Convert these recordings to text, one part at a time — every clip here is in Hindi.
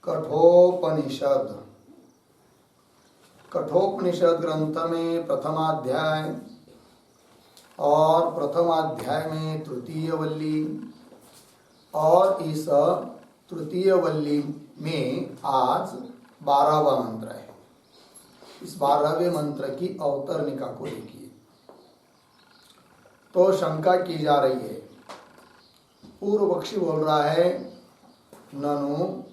कठोपनिषद। कठोपनिषद ग्रंथ में प्रथमाध्याय और प्रथमाध्याय में तृतीय वल्ली और इस तृतीय वल्ली में आज 12वां मंत्र है। इस 12वें मंत्र की अवतरणिका को देखिए। तो शंका की जा रही है। पूर्व पक्षी बोल रहा है ननु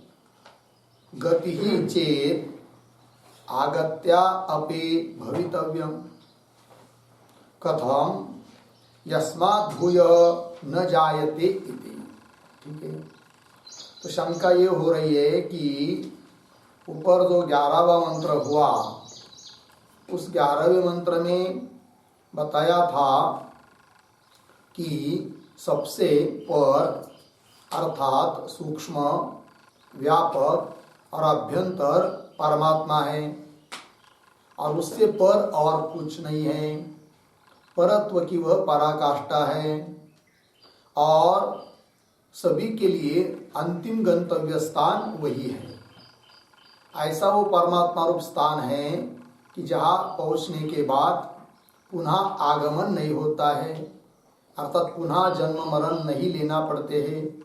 गति ही चेत आगत्या अपि भवितव्यम कथम यस्मात् भूय न जायते इति। ठीक है, तो शंका ये हो रही है कि ऊपर जो 11वां मंत्र हुआ उस 11वें मंत्र में बताया था कि सबसे पर अर्थात सूक्ष्म व्यापक और अभ्यंतर परमात्मा है और उससे पर और कुछ नहीं है। परत्व की वह पराकाष्ठा है और सभी के लिए अंतिम गंतव्य स्थान वही है। ऐसा वो परमात्मा रूप स्थान है कि जहाँ पहुँचने के बाद पुनः आगमन नहीं होता है, अर्थात पुनः जन्म मरण नहीं लेना पड़ते हैं।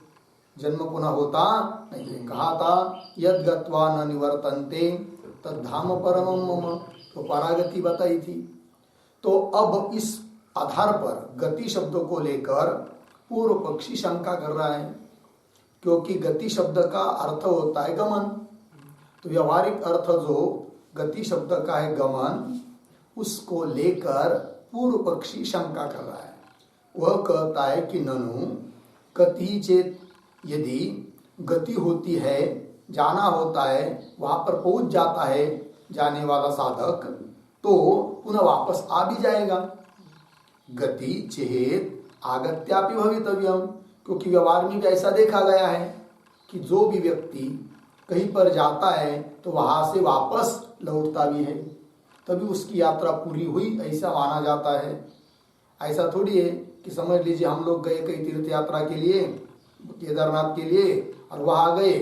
जन्म पुनः होता नहीं है। कहा था यद गत्वा न निवर्तन्ते तद्धाम परमं मम, तो परागति बताई थी। तो अब इस आधार पर गति शब्दों को लेकर पूर्व पक्षी शंका कर रहा है, क्योंकि गति शब्द का अर्थ होता है गमन। तो व्यवहारिक अर्थ जो गति शब्द का है गमन, उसको लेकर पूर्व पक्षी शंका कर रहा है। वह कहता है कि ननु गति चेत, यदि गति होती है, जाना होता है, वहां पर पहुंच जाता है जाने वाला साधक, तो पुनः वापस आ भी जाएगा। गति चेत आगत्यापि भवितव्यम, क्योंकि व्यवहार में भी ऐसा देखा गया है कि जो भी व्यक्ति कहीं पर जाता है तो वहां से वापस लौटता भी है, तभी उसकी यात्रा पूरी हुई ऐसा माना जाता है। ऐसा थोड़ी है कि समझ लीजिए हम लोग गए कई तीर्थ यात्रा के लिए, केदारनाथ के लिए, और वहाँ गए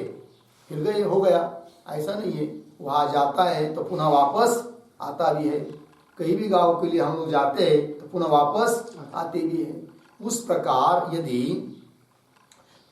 फिर गए हो गया, ऐसा नहीं है। वहाँ जाता है तो पुनः वापस आता भी है। कहीं भी गांव के लिए हम लोग जाते हैं तो पुनः वापस आते भी हैं। उस प्रकार यदि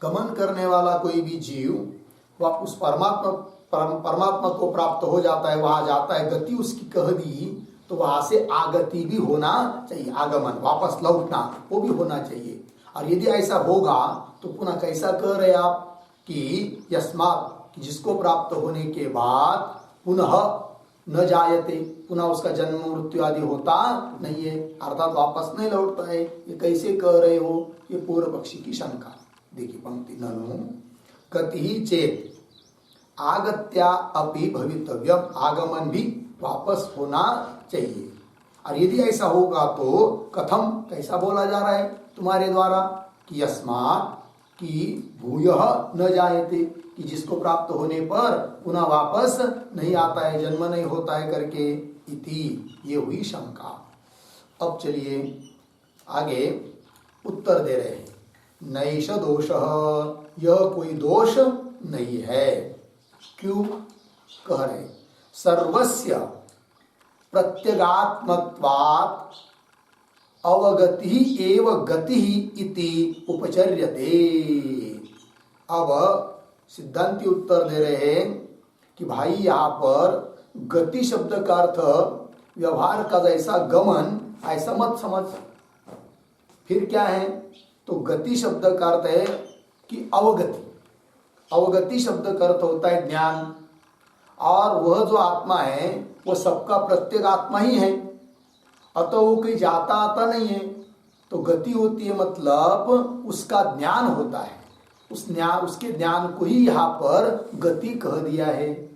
गमन करने वाला कोई भी जीव वह उस परमात्मा को प्राप्त हो जाता है, वहाँ जाता है, गति उसकी कह दी, तो वहाँ से आगति भी होना चाहिए। आगमन वापस लौटना वो भी होना चाहिए। और यदि ऐसा होगा तो पुनः कैसा कह रहे आप कि यस्मात्, जिसको प्राप्त होने के बाद पुनः न जायते, पुनः उसका जन्म मृत्यु आदि होता नहीं है, अर्थात वापस नहीं लौटता है। ये कैसे कह रहे हो? ये पूर्व पक्षी की शंका। देखिए पंक्ति, ननु गति ही चेत आगत्या अपि भवितव्यम, आगमन भी वापस होना चाहिए। और यदि ऐसा होगा तो कथम, कैसा बोला जा रहा है तुम्हारे द्वारा कि यस्मात्, कि भूयः न जायते, कि जिसको प्राप्त होने पर पुनः वापस नहीं आता है, जन्म नहीं होता है करके, इति, ये हुई शंका। अब चलिए आगे उत्तर दे रहे हैं। नैष दोषः, यह कोई दोष नहीं है। क्यों कह रहे? सर्वस्य प्रत्यगात्मत्वात् अवगति एव गति इति उपचर्यते। अब सिद्धांती उत्तर दे रहे हैं कि भाई यहाँ पर गति शब्द का अर्थ व्यवहार का जैसा गमन ऐसा मत समझ। फिर क्या है? तो गति शब्द का अर्थ है कि अवगति। अवगति शब्द का अर्थ होता है ज्ञान, और वह जो आत्मा है वो सबका प्रत्येक आत्मा ही है, अतः वो कहीं जाता आता नहीं है। तो गति होती है मतलब उसका ज्ञान होता है, उसके ज्ञान को ही यहाँ पर गति कह दिया है।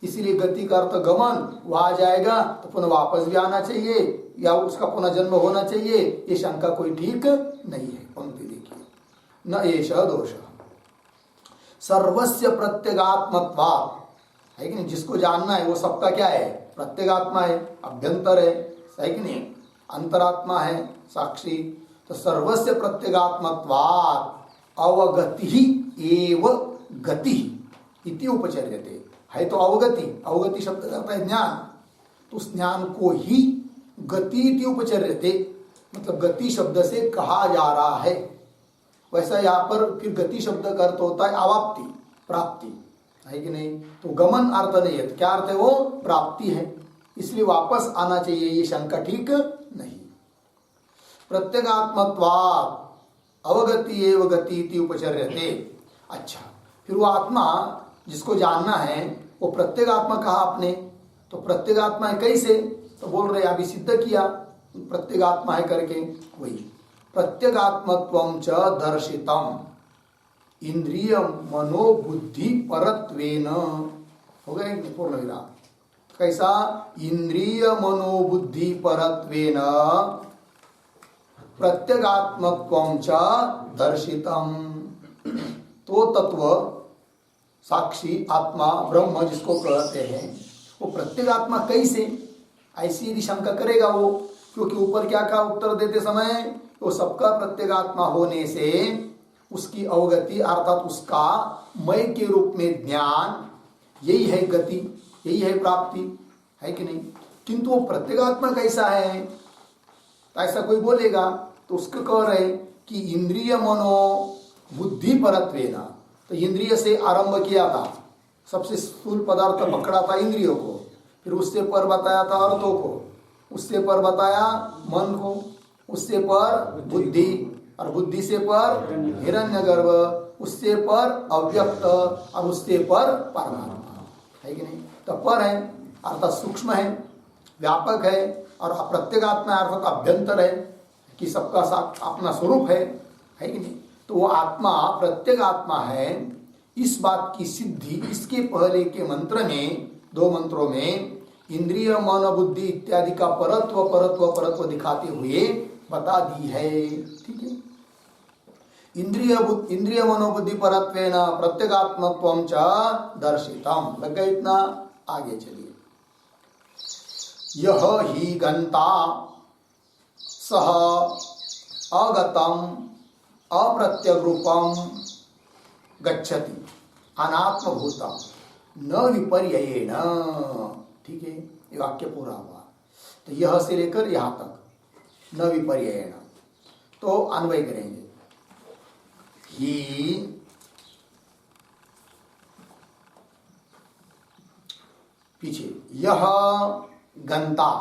इसीलिए गति का अर्थ गमन, वहां जाएगा तो पुनः वापस भी आना चाहिए या उसका पुनः जन्म होना चाहिए, ये शंका कोई ठीक नहीं है। पंक्ति देखिए, न एष दोष सर्वस्य प्रत्यगात्मत्वात्, है कि नहीं? जिसको जानना है वो सबका क्या है? प्रत्यगात्मा है, अभ्यंतर है कि नहीं? अंतरात्मा है, साक्षी। तो सर्वस्य प्रत्यगात्मत्वात् अवगति एव गति, इति उपचर्यते, है तो अवगति, अवगति शब्द करता है ज्ञान, तो उस ज्ञान को ही गति इति उपचर्यते, मतलब गति शब्द से कहा जा रहा है। वैसा यहाँ पर फिर गति शब्द का अर्थ होता है अवाप्ति, प्राप्ति, है कि नहीं। तो गमन अर्थ नहीं है, क्या अर्थ है वो, प्राप्ति है, इसलिए वापस आना चाहिए, ये शंका ठीक नहीं। प्रत्यगात्मत्वात् अवगति एव गति इति उपचर्यते। अच्छा, फिर वो आत्मा जिसको जानना है वो प्रत्यगात्मा कहा आपने, तो प्रत्यगात्मा है कैसे, तो बोल रहे अभी सिद्ध किया प्रत्यगात्मा है करके, वही प्रत्यगात्मत्वं च दर्शितम इंद्रिय मनोबुद्धि परत्वेन, हो गया पूर्ण विराम। कैसा, इंद्रिय मनोबुद्धि परत्वेन प्रत्यगात्मत्वं च दर्शितम। तो तत्व साक्षी आत्मा ब्रह्म जिसको कहते हैं वो प्रत्यगात्मा कैसे, ऐसी यदि शंका करेगा वो, क्योंकि ऊपर क्या कहा उत्तर देते समय, वो सबका प्रत्यगात्मा होने से उसकी अवगति अर्थात उसका मय के रूप में ज्ञान, यही है गति, यही है प्राप्ति, है कि नहीं। किंतु वो प्रत्यगात्मा कैसा है, तो ऐसा कोई बोलेगा तो उसको कह रहे कि इंद्रिय मनो बुद्धि परत्वेन, तो इंद्रिय से आरंभ किया था, सबसे स्थूल पदार्थ पकड़ा था इंद्रियों को, फिर उससे पर बताया था अर्थों को, उससे पर बताया मन को, उससे पर बुद्धि, और बुद्धि से पर हिरण्यगर्भ, उससे पर अव्यक्त, और उससे पर परमात्मा, है कि नहीं। तो पर है अर्थात सूक्ष्म है, व्यापक है, और प्रत्यगात्मा अर्थात अभ्यंतर है कि सबका अपना स्वरूप है कि नहीं। तो वो आत्मा प्रत्यगात्मा है, इस बात की सिद्धि इसके पहले के मंत्र में, दो मंत्रों में इंद्रिय मन बुद्धि इत्यादि का परत्व परत्व परत्व दिखाते हुए बता दी है, ठीक है। इंद्रिय मनोबुद्धि परत्वेन प्रत्यगात्मत्वं च दर्शितम, लग गया इतना, आगे चलिए। यह ही गंता सह अगतम अप्रत्यग्रूपम गच्छति अनात्मभूतम न विपर्ययेण, ठीक है। ये वाक्य पूरा हुआ, तो यह से लेकर यहां तक न विपर्ययेण, तो अन्वय करेंगे। ही पीछे यह गंता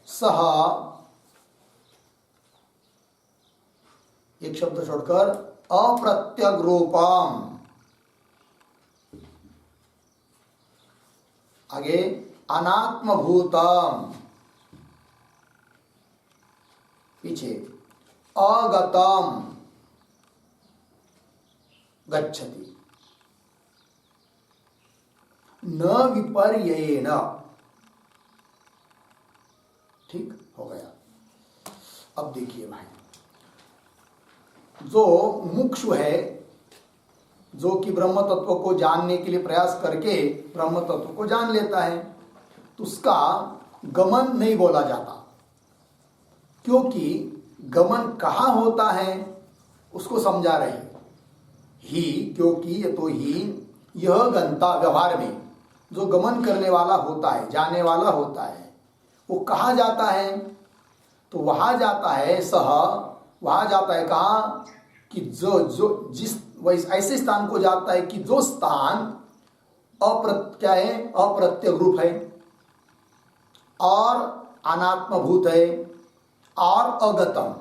सह, एक शब्द छोड़कर अप्रत्यग्रूपम, आगे अनात्मभूतम, पीछे अगतम गच्छति न विपर्ययेण, ठीक हो गया। अब देखिए भाई, जो मुमुक्षु है, जो कि ब्रह्म तत्व को जानने के लिए प्रयास करके ब्रह्म तत्व को जान लेता है, तो उसका गमन नहीं बोला जाता, क्योंकि गमन कहाँ होता है उसको समझा रहे ही, क्योंकि ये तो ही यह गंता व्यवहार में जो गमन करने वाला होता है, जाने वाला होता है, वो कहाँ जाता है, तो वहां जाता है सह, वहां जाता है कहाँ, कि जो जिस ऐसे स्थान को जाता है कि जो स्थान क्या है, अप्रत्यग्रूप है और अनात्मभूत है और अगतम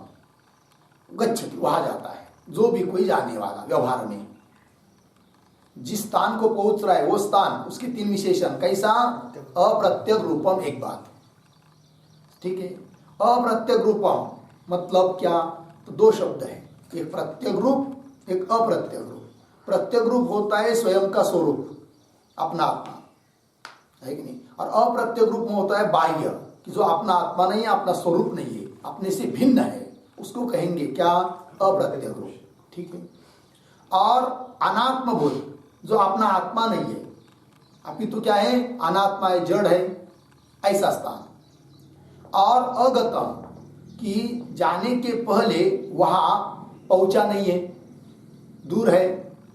गच्छति, वहां जाता है। जो भी कोई जाने वाला व्यवहार में जिस स्थान को पहुंच रहा है वो स्थान, उसके तीन विशेषण, कैसा, अप्रत्यग्रूपम, एक बात, ठीक है। अप्रत्यग्रूपम मतलब क्या, तो दो शब्द है, एक प्रत्यग्रूप एक अप्रत्यग्रूप। प्रत्यग्रूप होता है स्वयं का स्वरूप, अपना आत्मा, है कि नहीं, और अप्रत्यग्रूप में होता है बाह्य, कि जो अपना आत्मा नहीं है, अपना स्वरूप नहीं है, अपने से भिन्न है, उसको कहेंगे क्या, अप्रत्यग्रूप, ठीक है। और अनात्मभूत, जो अपना आत्मा नहीं है, अपितु क्या है, अनात्मा है, जड़ है, ऐसा स्थान। और अगतम, कि जाने के पहले वहां पहुंचा नहीं है, दूर है,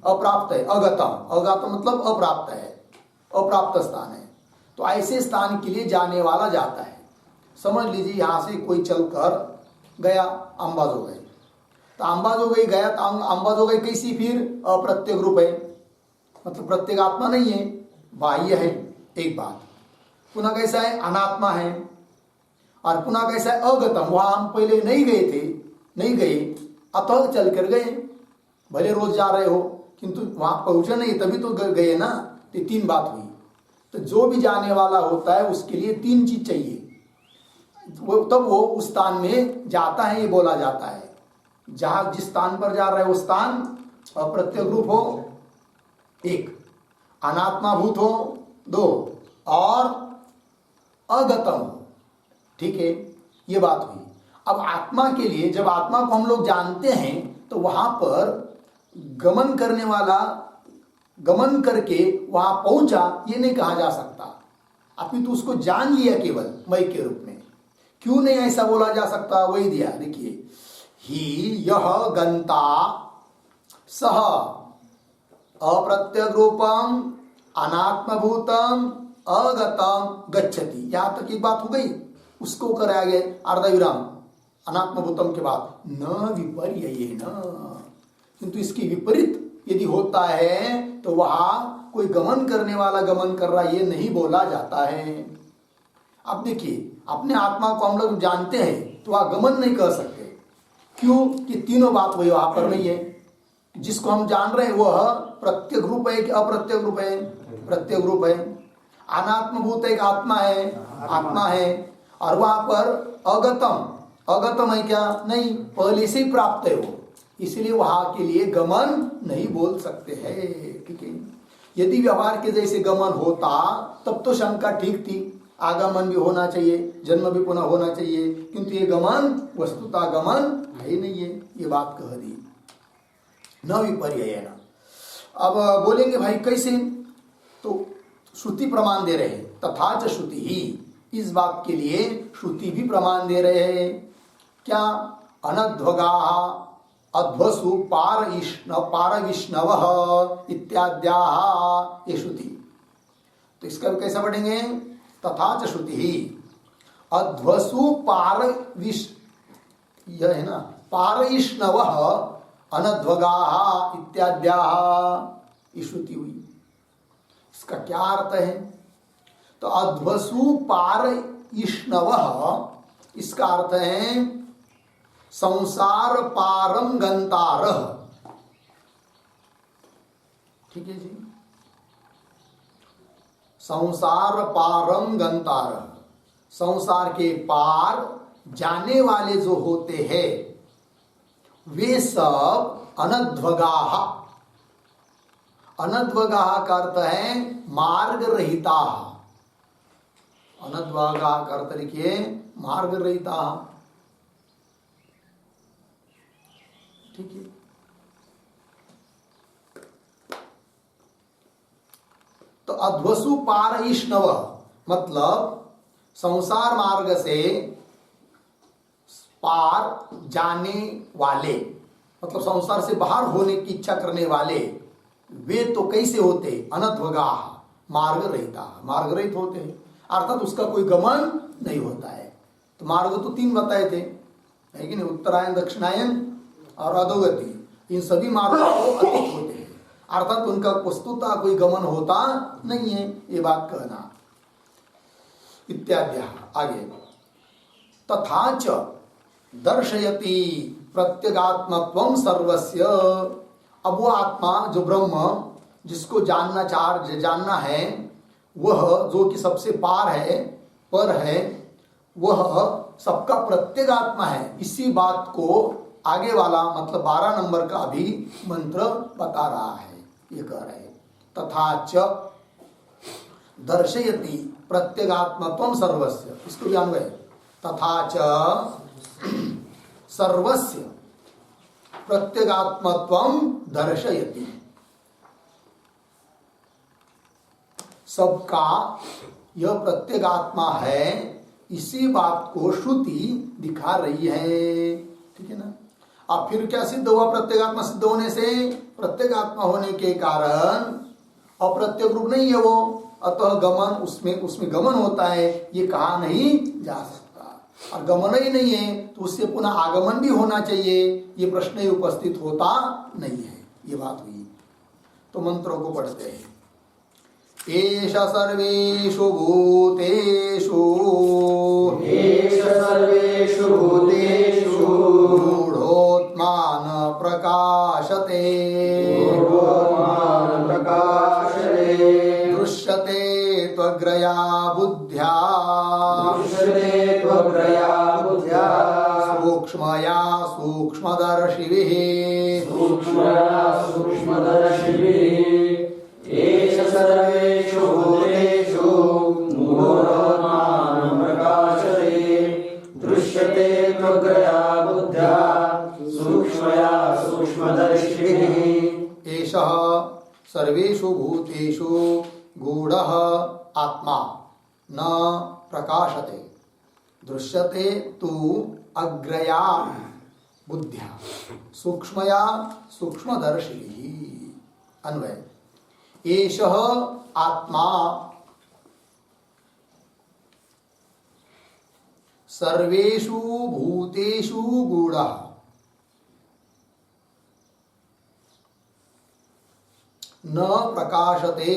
अप्राप्त है, अगतम, अगतम मतलब अप्राप्त है, अप्राप्त स्थान है। तो ऐसे स्थान के लिए जाने वाला जाता है। समझ लीजिए यहाँ से कोई चलकर गया अंबाजोगाई, तो अंबाजोगाई गया तो अंबाजोगाई कैसी, फिर अप्रत्यक रूप है, मतलब प्रत्येगात्मा नहीं है, बाह्य है, एक बात। पुनः कैसा है, अनात्मा है। और पुनः कैसा है, अगतम, वहां हम पहले नहीं गए थे, नहीं गए, अतः चल कर गए। भले रोज जा रहे हो किंतु वहां पहुंचे नहीं तभी तो गए ना। तो तीन बात हुई। तो जो भी जाने वाला होता है उसके लिए तीन चीज चाहिए, तब वो उस स्थान में जाता है, ये बोला जाता है। जहां जिस स्थान पर जा रहा है वो स्थान अप्रत्यक रूप हो, एक, अनात्माभूत हो, दो, और अगतम हो। ठीक है, ये बात हुई। अब आत्मा के लिए, जब आत्मा को हम लोग जानते हैं तो वहां पर गमन करने वाला गमन करके वहां पहुंचा ये नहीं कहा जा सकता। अपितु उसको जान लिया केवल मय के रूप में। क्यों नहीं ऐसा बोला जा सकता, वही दिया, देखिए, ही यह गंता सह अप्रत्यक रूपम अनात्मभूतम अगतम गच्छति। यहां तक एक बात हो गई, उसको कराया गया अर्धविराम अनात्मभूतम के बाद, न विपर्ययेन, किंतु इसकी विपरीत यदि होता है तो वहां कोई गमन करने वाला गमन कर रहा, ये नहीं बोला जाता है। अब देखिए, अपने आत्मा को हम लोग जानते हैं तो वहां गमन नहीं कर सकते। क्यों कि तीनों बात वही वहां पर नहीं है। जिसको हम जान रहे हैं वह प्रत्येक रूप है कि अप्रत्यक रूप है, प्रत्येक रूप है। अनात्मभूत एक आत्मा है, आत्मा है। और वहां पर अगतम, अगतम है क्या, नहीं, पहले से ही प्राप्त है वो, इसलिए वहां के लिए गमन नहीं बोल सकते हैं। ठीक है, यदि व्यवहार के जैसे गमन होता तब तो शंका ठीक थी, आगमन भी होना चाहिए, जन्म भी पुनः होना चाहिए, किंतु ये गमन वस्तुतः गमन है नहीं है, ये बात कह दी, न विपर्ययेन। अब बोलेंगे भाई कैसे, तो श्रुति प्रमाण दे रहे हैं, तथा च श्रुति ही, इस बात के लिए श्रुति भी प्रमाण दे रहे हैं। क्या, अनध्वगा अध्वसु पार विष्णव इत्याद्या, ये श्रुति। तो इसका कैसा पढ़ेंगे, तथा च श्रुति ही अध्वसु पार यह है ना, पारयिष्णव अनध्वगा इत्याद्या, ये श्रुति हुई। इसका क्या अर्थ है, तो अध्वसु पारयिष्णव, इसका अर्थ है संसार पारम गंतारः। ठीक है जी, संसार पारम गंतारः, संसार के पार जाने वाले जो होते हैं वे सब अनध्वगाः। अनध्वगाः का अर्थ है मार्ग रहिता। अनध्वगाः का अर्थ लिखिए मार्ग रहिता। ठीक है, तो अध्वसु पारयिष्णव मतलब संसार मार्ग से पार जाने वाले, मतलब संसार से बाहर होने की इच्छा करने वाले, वे तो कैसे होते, अनध्वगा, मार्ग रहिता, मार्ग रहित होते हैं, अर्थात उसका कोई गमन नहीं होता है। तो मार्ग तो तीन बताए थे, है कि नहीं, उत्तरायण, दक्षिणायन और अधोगति, इन सभी मार्गों को अतीत होते हैं, अर्थात उनका वस्तुतः कोई गमन होता नहीं है, ये बात कहना। इत्यादि आगे, तथा च दर्शयति प्रत्यगात्मत्वं सर्वस्य। अब वो आत्मा जो ब्रह्म जिसको जानना है, वह जो कि सबसे पार है, पर है, वह सबका प्रत्यगात्मा है। इसी बात को आगे वाला मतलब 12 नंबर का भी मंत्र बता रहा है। ये कह रहे हैं तथा च दर्शयति प्रत्यगात्मत्वं सर्वस्य, इसको भी अन्वय, तथा च सर्वस्य प्रत्यगात्मत्वं दर्शयति, सबका यह प्रत्यगात्मा है, इसी बात को श्रुति दिखा रही है। ठीक है ना। अब फिर क्या सिद्ध हुआ? प्रत्येगात्मा सिद्ध होने से प्रत्येगात्मा होने के कारण अप्रत्यक रूप नहीं है वो, अतः गमन उसमें गमन होता है, ये कहा नहीं जा सकता। और गमन ही नहीं है तो उससे पुनः आगमन भी होना चाहिए, ये प्रश्न ही उपस्थित होता नहीं है। ये बात हुई। तो मंत्रों को पढ़ते हैं। एष सर्वेषु भूतेषु गूढोत्मान प्रकाशते दृश्यते त्वग्रया बुद्ध्या सूक्ष्मया सूक्ष्मदर्शिभिः एष सर्वेषु भूतेषु गूढोत्मानं प्रकाशते दृश्यते त्वग्रया बुद्ध्या सूक्ष्मया सूक्ष्मदर्शिभिः। एषः सर्वेषु भूतेषु गूढः आत्मा न प्रकाशते दृश्यते तु अग्रया बुद्ध्या सूक्ष्मया सूक्ष्मदर्शिभिः। अन्वय एषः आत्मा सर्वेषु भूतेषु गूढः न प्रकाशते।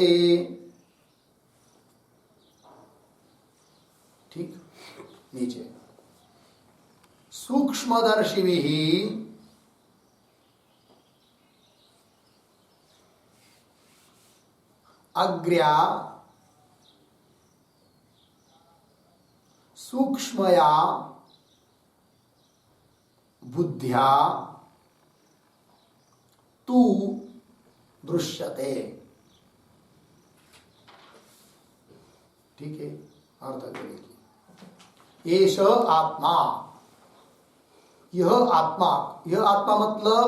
ठीक, नीचे सूक्ष्मदर्शिभिः अग्र्या सूक्ष्मया बुद्ध्या तु दृश्यते। ठीक है, अर्थ करेगी। एष आत्मा, यह आत्मा, यह आत्मा मतलब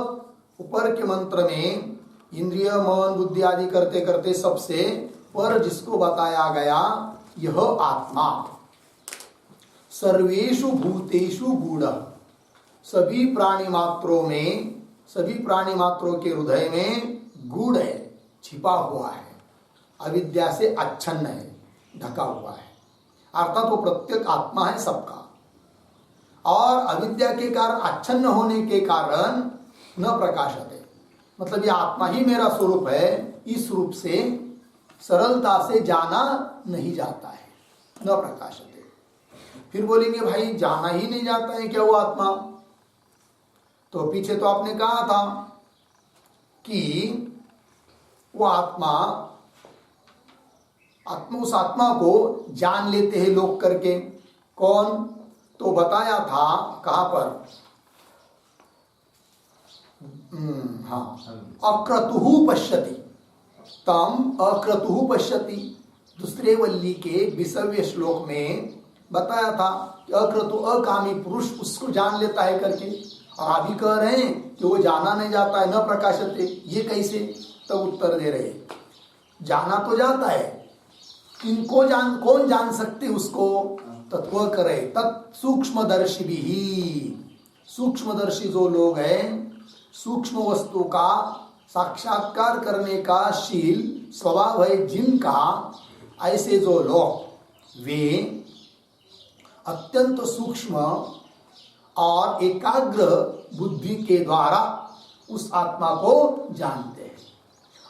ऊपर के मंत्र में इंद्रिय मन बुद्धि आदि करते करते सबसे पर जिसको बताया गया, यह आत्मा सर्वेषु भूतेषु गूढ़, सभी प्राणी मात्रों में, सभी प्राणी मात्रों के हृदय में गूढ़ है, छिपा हुआ है, अविद्या से आच्छन्न है, ढका हुआ है। अर्थात वो प्रत्येक आत्मा है सबका, और अविद्या के कारण आच्छन्न होने के कारण न प्रकाशते, मतलब ये आत्मा ही मेरा स्वरूप है, इस रूप से सरलता से जाना नहीं जाता है, न प्रकाशते। फिर बोलेंगे भाई जाना ही नहीं जाता है क्या वो आत्मा? तो पीछे तो आपने कहा था कि वो आत्मा उस आत्मा को जान लेते हैं लोग करके। कौन? तो बताया था कहां पर, हाँ, अक्रतुहु पश्यति तम अक्रतुहु पश्यति। दूसरे वल्ली के 20वें श्लोक में बताया था कि अक्रतु अकामी पुरुष उसको जान लेता है करके, और अभी कह रहे हैं कि वो जाना नहीं जाता है, न प्रकाशते। ये कैसे? तब उत्तर दे रहे, जाना तो जाता है, किनको कौन जान सकते उसको? तत्व करे तत् सूक्ष्मदर्शी भी, सूक्ष्मदर्शी जो लोग हैं, सूक्ष्म वस्तु का साक्षात्कार करने का शील स्वभाव है जिनका, ऐसे जो लोग वे अत्यंत सूक्ष्म और एकाग्र बुद्धि के द्वारा उस आत्मा को जानते हैं।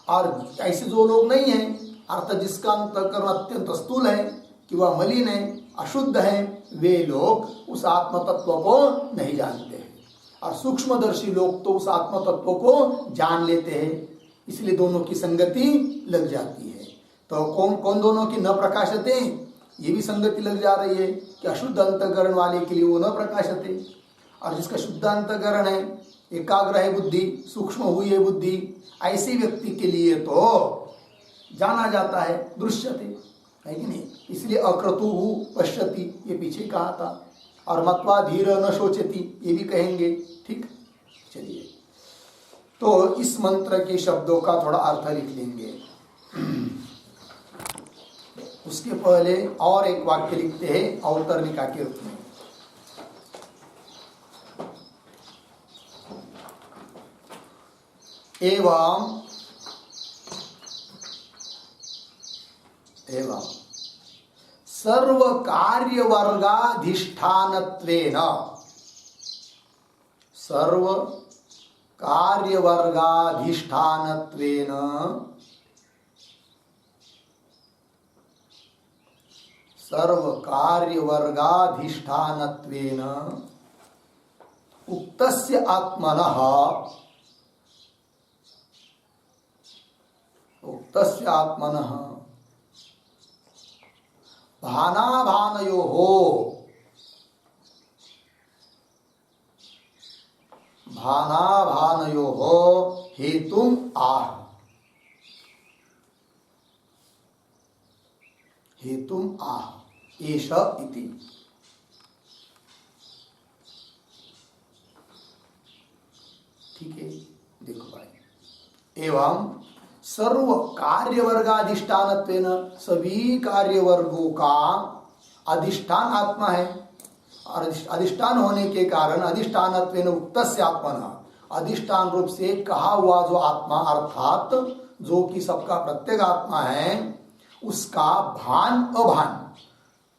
और ऐसे जो लोग नहीं हैं, अर्थात जिसका अंतःकरण अत्यंत स्थूल है कि वह मलिन है, अशुद्ध है, वे लोग उस आत्म तत्व को नहीं जानते हैं। और सूक्ष्मदर्शी लोग तो उस आत्म तत्व को जान लेते हैं, इसलिए दोनों की संगति लग जाती है। तो कौन कौन दोनों की न प्रकाशते, ये भी संगति लग जा रही है कि अशुद्ध अंतःकरण वाले के लिए वो न प्रकाशते, और जिसका शुद्ध अंतःकरण है, एकाग्र है बुद्धि, सूक्ष्म हुई है बुद्धि, ऐसे व्यक्ति के लिए तो जाना जाता है, दृश्यते है कि नहीं। इसलिए अक्रतुहु पश्यति ये पीछे कहा था, और मत्वा धीर न शोचति ये भी कहेंगे। ठीक, चलिए तो इस मंत्र के शब्दों का थोड़ा अर्थ लिख लेंगे। उसके पहले और एक वाक्य लिखते हैं अवतरणिका के रूप में। एवं सर्व कार्यवर्गाधिष्ठानत्वेन उक्तस्य आत्मनः भानाभानयोः हेतुम् आह। एष इति। ठीक है, देखो भाई। एवं सर्व कार्यवर्गाधिष्ठानत्वेन, सभी कार्यवर्गों का अधिष्ठान आत्मा है, और अधिष्ठान होने के कारण अधिष्ठानत्वेन उक्तस्य आत्मनः, अधिष्ठान रूप से कहा हुआ जो आत्मा अर्थात जो कि सबका प्रत्येक आत्मा है, उसका भान अभान,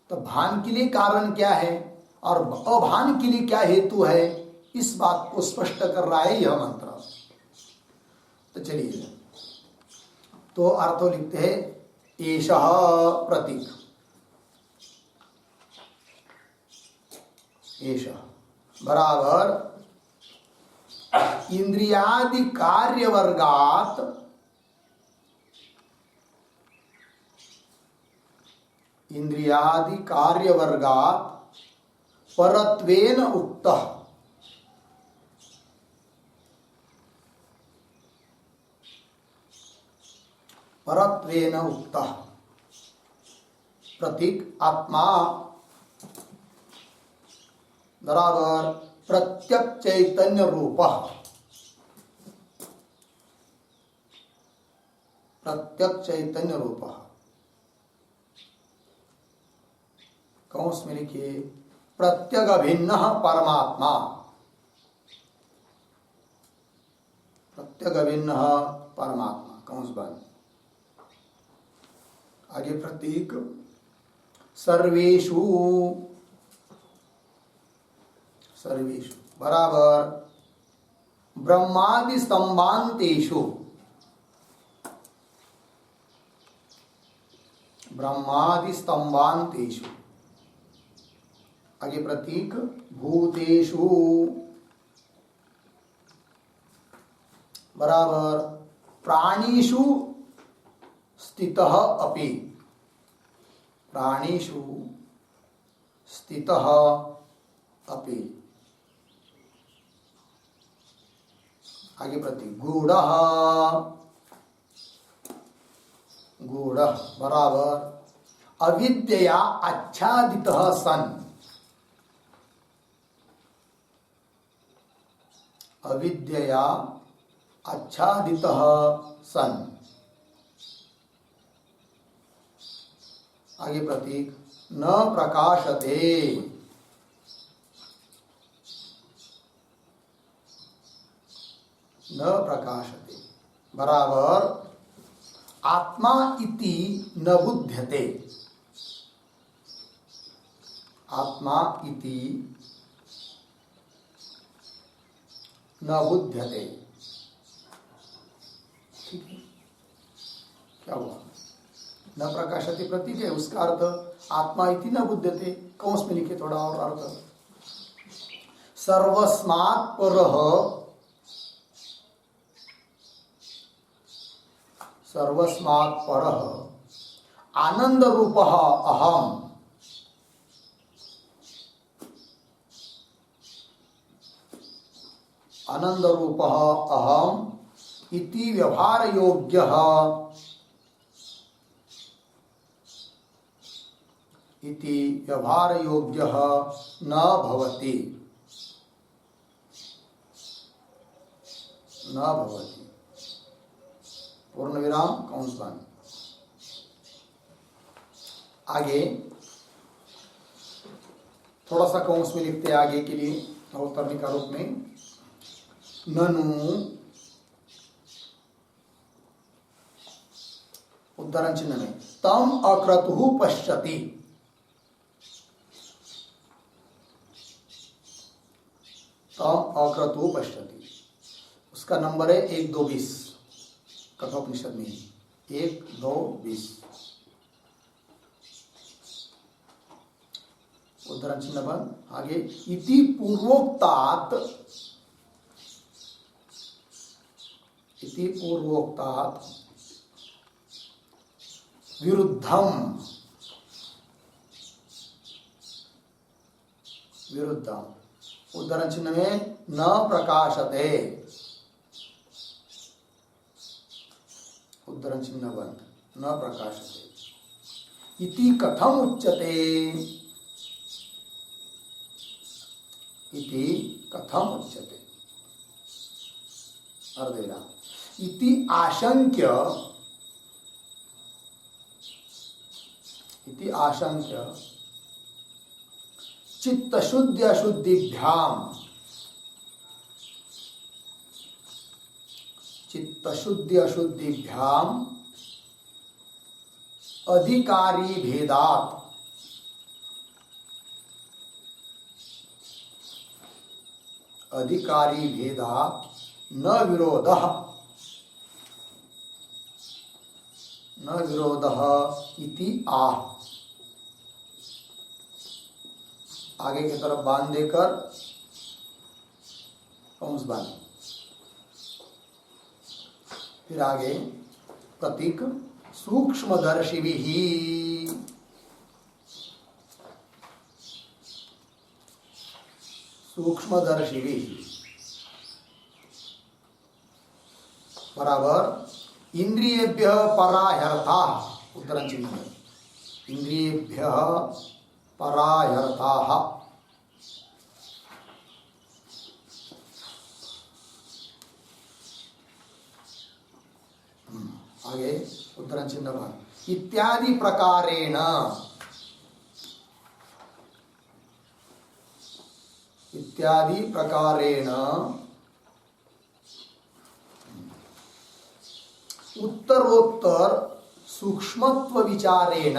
तो भान के लिए कारण क्या है और अभान के लिए क्या हेतु है, इस बात को स्पष्ट कर रहा है यह मंत्र। तो चलिए, तो अर्थ लिखते हैं एषः प्रतीक, एषः बराबर इंद्रियादि कार्यवर्गात परत्वेन उक्तः, परत्वेन उक्तः प्रतीक आत्मा बराबर प्रत्यक चैतन्य रूपः, प्रत्यक चैतन्य रूपः। कौंस में लिखिए प्रत्यग भिन्न परमात्मा, प्रत्यग भिन्न परमात्मा, कौंस बंद। आगे प्रतीक सर्वेषु बराबर ब्रह्मादि स्तंभांतेषु, आगे प्रतीक भूतेषु बराबर प्राणिषु स्थितः अपि, आगे प्रतीक गूढ़ः बराबर अविद्यया आच्छादितः सन्, अविद्यया आच्छादितः सन्। आगे प्रतीक न प्रकाशते, बराबर आत्मा इति न बुध्यते, ठीक है, क्या हुआ? न प्रकाशते प्रतीक है, उसका अर्थ आत्मा इति न बुध्यते। कौंस में लिखे थोड़ा और अर्थ, सर्वस्मात् परः, आनंद रूपः अहम्, आनंद रूपः अहम् इति व्यवहार योग्यः, न भवति, पूर्ण विराम कौंस बंद। आगे थोड़ा सा कौंस में लिखते हैं आगे के लिए अवतरणिका रूप में, ननु उद्धरण चिन्ह में तम अक्रतु पश्यति, तम अक्रतु पश्यति, उसका नंबर है 1 2 20 कठोपनिषद में 1 2 20। उद्धरण चिन्ह बंद। आगे इति पूर्वोक्तात्, इति पूर्वोक्तात् विरुद्धम, विरुद्धम उद्धरण चिन्ह में न प्रकाशते, उद्धरण चिन्ह बंद, न प्रकाशते। इति कथम उच्यते, इति कथम उच्यते अर्धेरा। इति आशंक्य, इति आशंक्य चित्तशुद्धि अशुद्धिभ्याम, चित्तशुद्धि अशुद्धिभ्याम अधिकारी भेदात्, अधिकारी भेदात् न विरोधः, न विरोधः इति आह। आगे की तरफ बांध देकर कंस बांध, फिर आगे प्रतीक सूक्ष्मदर्शिभिः, सूक्ष्मदर्शिभिः बराबर इंद्रियेभ्यः पराह्यर्थाः, उद्धरण चिन्ह में इंद्रियेभ्यः पराह्यर्थाः। आगे उद्धरण चिन्ह में इत्यादि प्रकारेण, इत्यादि प्रकारेण उत्तरोत्तर सूक्ष्मत्व विचारेण,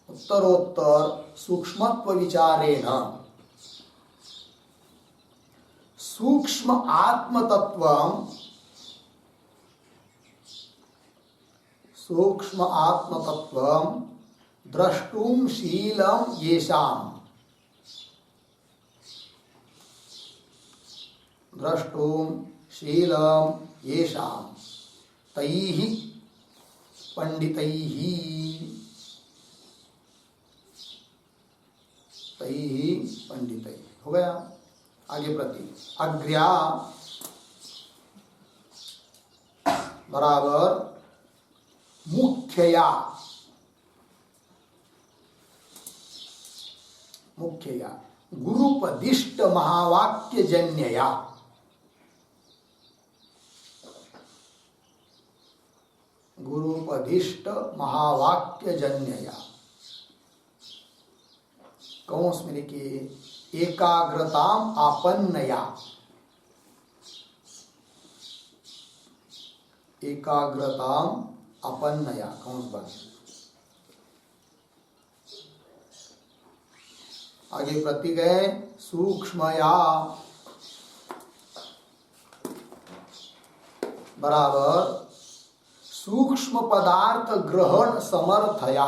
उत्तरोत्तर सूक्ष्मत्व विचारेण सूक्ष्म आत्मतत्वं, सूक्ष्म आत्मतत्वं द्रष्टुं शीलं येषाम्, द्रष्टुं शीलं येषाम् तैः पंडितैः, तैः पंडितैः। हो गया। आगे प्रति अग्र्या बराबर मुख्यया, मुख्यया गुरुपदिष्ट महावाक्य जन्यया, गुरुपदिष्ट महावाक्य जन्यया कौंस में लिखिए एकाग्रताम आपन्नया, एकाग्रताम आपन्नया कौंस बन। आगे प्रतीक है सूक्ष्मया बराबर सूक्ष्म पदार्थ ग्रहण समर्थया,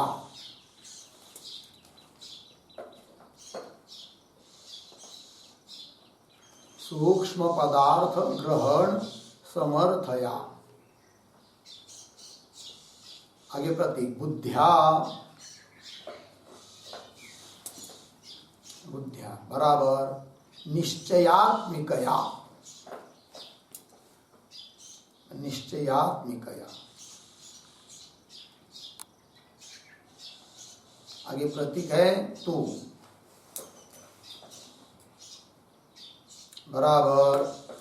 सूक्ष्म पदार्थ ग्रहण समर्थया। आगे प्रतीक बुद्ध्या, बुद्ध्या बराबर निश्चयात्मिकया, निश्चयात्मिकया। आगे प्रतीक है तू बराबर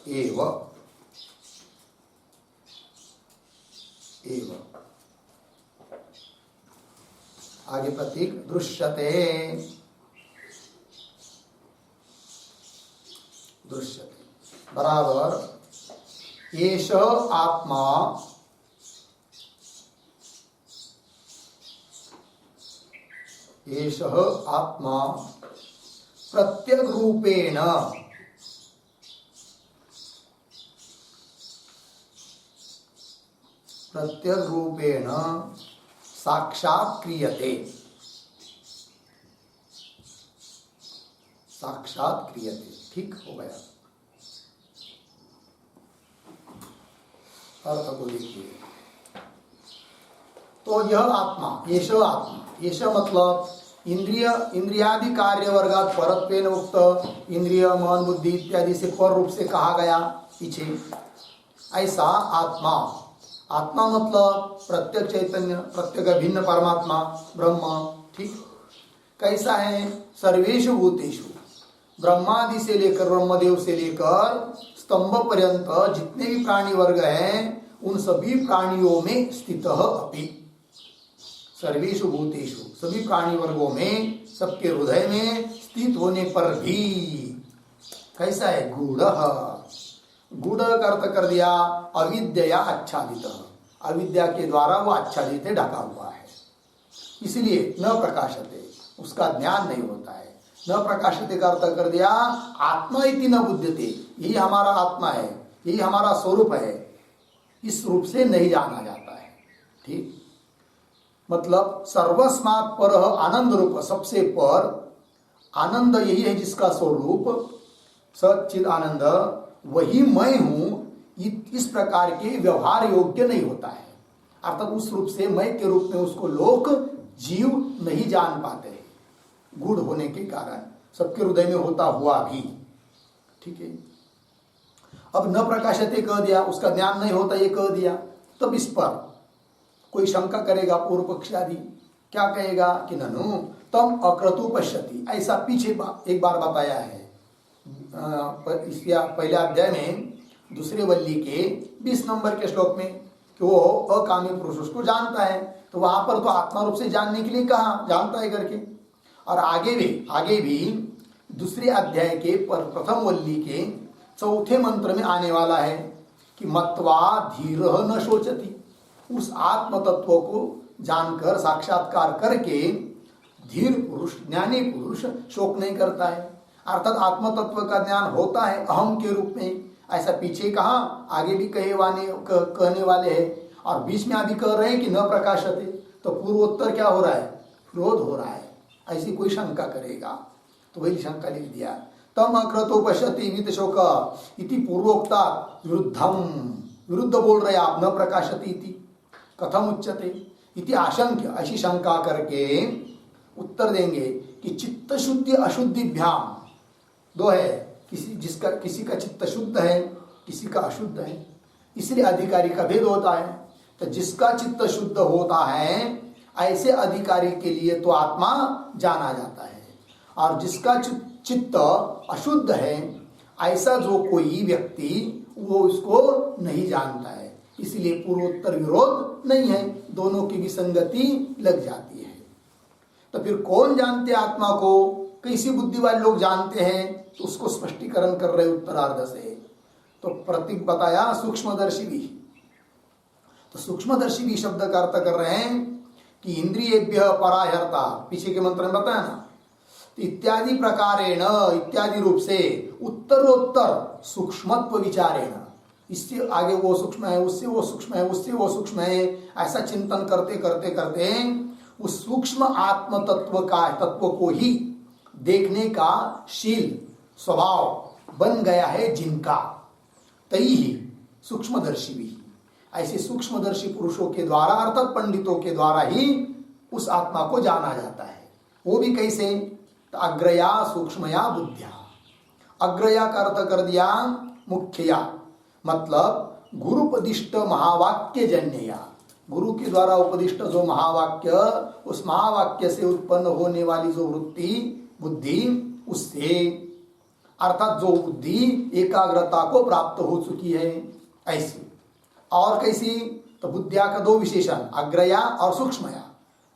एव, एव। आगे प्रतीक दृश्यते, दृश्यते बराबर एष आत्मा एष आत्मा प्रत्यग रूपेण साक्षात् क्रियते। साक्षात क्रियते, ठीक हो गया। अर्थ को देखिए, तो यह आत्मा, येष आत्मा, येष मतलब इंद्रियादि कार्य वर्गात परत्वेन उक्त, इंद्रिय मन बुद्धि इत्यादि से पर रूप से कहा गया पीछे। ऐसा आत्मा, आत्मा मतलब प्रत्यक्ष चैतन्य, प्रत्येक भिन्न परमात्मा ब्रह्म, ठीक। कैसा है? सर्वेषु भूतेषु, ब्रह्मादि से लेकर ब्रह्मदेव से लेकर स्तंभ पर्यंत जितने भी प्राणी वर्ग हैं उन सभी प्राणियों में स्थित अपि। सर्वेषु भूतेषु, सभी प्राणी वर्गों में, सबके हृदय में स्थित होने पर भी कैसा है? गूढ़। गूढ़ का अर्थ कर दिया अविद्या आच्छादित, अविद्या के द्वारा वो आच्छादित ढका हुआ है, इसलिए न प्रकाशते, उसका ज्ञान नहीं होता है। न प्रकाशते का अर्थ कर दिया आत्मा इति न बुध्यते, यही हमारा आत्मा है, यही हमारा स्वरूप है, इस रूप से नहीं जाना जाता है, ठीक। मतलब सर्वस्मात् पर आनंद रूप, सबसे पर आनंद यही है जिसका स्वरूप सच्चिद आनंद, वही मैं हूं, इस प्रकार के व्यवहार योग्य नहीं होता है। अर्थात उस रूप से मैं के रूप में उसको लोग जीव नहीं जान पाते हैं, गूढ़ होने के कारण, सबके हृदय में होता हुआ भी, ठीक है। अब न प्रकाशते कह दिया, उसका ज्ञान नहीं होता ये कह दिया, तब इस पर कोई शंका करेगा पूर्व पक्षी आदि, क्या कहेगा कि ननु तम अक्रतु पश्यति, ऐसा पीछे एक बार बताया है पहले अध्याय में दूसरे वल्ली के 20 नंबर के श्लोक में कि वो अकामी पुरुष उसको जानता है, तो वहां पर तो आत्मा रूप से जानने के लिए कहा, जानता है करके। और आगे भी दूसरे अध्याय के प्रथम वल्ली के चौथे मंत्र में आने वाला है कि मत्वा धीर न शोचति, उस आत्म तत्व को जानकर साक्षात्कार करके धीर पुरुष, ज्ञानी पुरुष शोक नहीं करता है। अर्थात आत्म तत्व का ज्ञान होता है अहम के रूप में, ऐसा पीछे कहा, आगे भी कहने वाले हैं, और बीच में अभी कह रहे हैं कि न प्रकाशते, तो पूर्वोत्तर क्या हो रहा है? विरोध हो रहा है, ऐसी कोई शंका करेगा तो वही शंका लिख दिया। तम अक्रतो पश्यति वित शोक इति पूर्वोक्ता विरुद्धम, विरुद्ध बोल रहे आप, न प्रकाशति इति कथम उच्यते इति आशंक्य, ऐसी शंका करके उत्तर देंगे कि चित्त शुद्धि अशुद्धिभ्याम दो है, किसी का चित्त शुद्ध है, किसी का अशुद्ध है, इसलिए अधिकारी का भेद होता है। तो जिसका चित्त शुद्ध होता है ऐसे अधिकारी के लिए तो आत्मा जाना जाता है, और जिसका चित्त अशुद्ध है ऐसा जो कोई व्यक्ति वो उसको नहीं जानता है, इसलिए पूर्वोत्तर विरोध नहीं है, दोनों की विसंगति लग जाती है। तो फिर कौन जानते आत्मा को, कैसी बुद्धि वाले लोग जानते हैं, तो उसको स्पष्टीकरण कर रहे उत्तरार्ध से। तो प्रतीक बताया सूक्ष्मदर्शी भी, तो सूक्ष्मदर्शी भी शब्द का अर्थ कर रहे हैं कि इंद्रियेभ्य पराहर्ता, पीछे के मंत्र में बताया ना, इत्यादि प्रकारेण, इत्यादि रूप से उत्तरोत्तर सूक्ष्मत्व विचारेण, इससे आगे वो सूक्ष्म है, उससे वो सूक्ष्म है, उससे वो सूक्ष्म है, ऐसा चिंतन करते करते करते उस सूक्ष्म आत्म तत्व को ही देखने का शील स्वभाव बन गया है जिनका, तई ही सूक्ष्मदर्शी भी, ऐसे सूक्ष्मदर्शी पुरुषों के द्वारा अर्थात पंडितों के द्वारा ही उस आत्मा को जाना जाता है। वो भी कैसे? तो अग्रया सूक्ष्मया बुद्धिया, अग्रया का अर्थ कर दिया मुख्यया, मतलब गुरुपदिष्ट महावाक्य जन्यया, गुरु के द्वारा उपदिष्ट जो महावाक्य, उस महावाक्य से उत्पन्न होने वाली जो वृत्ति बुद्धि, उससे अर्थात जो बुद्धि एकाग्रता को प्राप्त हो चुकी है, ऐसी। और कैसी? तो बुद्धिया का दो विशेषण, अग्रया और सूक्ष्मया।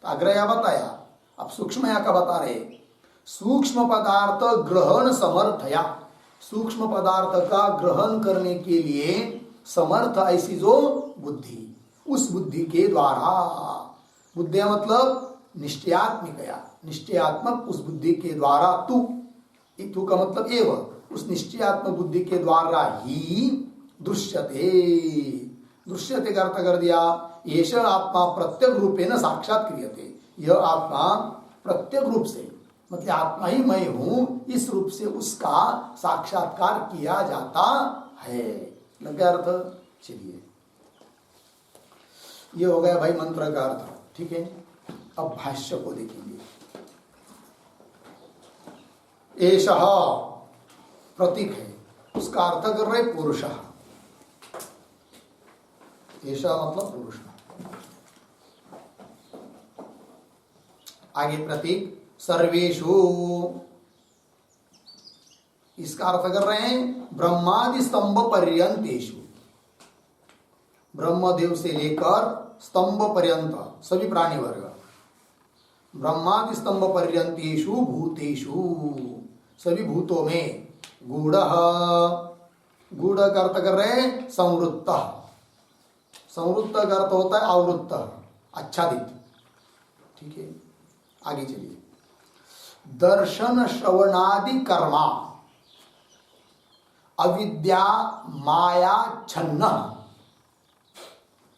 तो अग्रया बताया, अब सूक्ष्मया का बता रहे, सूक्ष्म पदार्थ ग्रहण समर्थया, सूक्ष्म पदार्थ का ग्रहण करने के लिए समर्थ ऐसी जो बुद्धि, उस बुद्धि के द्वारा, बुद्धिया मतलब निश्चयात्मिकया, निश्चयात्मक उस बुद्धि के द्वारा, तू का मतलब एव, उस निश्चयात्मक बुद्धि के द्वारा ही दृश्यते, दृश्यते का अर्थ कर दिया, एष आत्मा प्रत्येक रूपेण साक्षात क्रियते, यह आत्मा प्रत्येक रूप से, मतलब आत्मा ही मैं हूं, इस रूप से उसका साक्षात्कार किया जाता है। लग गया अर्थ? चलिए, ये हो गया भाई मंत्र का अर्थ, ठीक है। अब भाष्य को देखेंगे। एषः प्रतीक है, उसका अर्थ कर रहे पुरुष, एषः मतलब पुरुष। आगे प्रतीक सर्वेषु, इसका अर्थ कर रहे हैं ब्रह्मादि स्तंभ पर्यंतेषु, ब्रह्मदेव से लेकर स्तंभ पर्यंत सभी प्राणी वर्ग, ब्रह्मादि स्तंभ पर्यंतेषु भूतेषु, सभी भूतों में, गूढ़, गूढ़ का अर्थ कर रहे हैं संवृत्त, संवृत्त का अर्थ होता है आवृत्त, आच्छादित, ठीक है। आगे चलिए, दर्शन श्रवणादि कर्मा अविद्या माया छन्न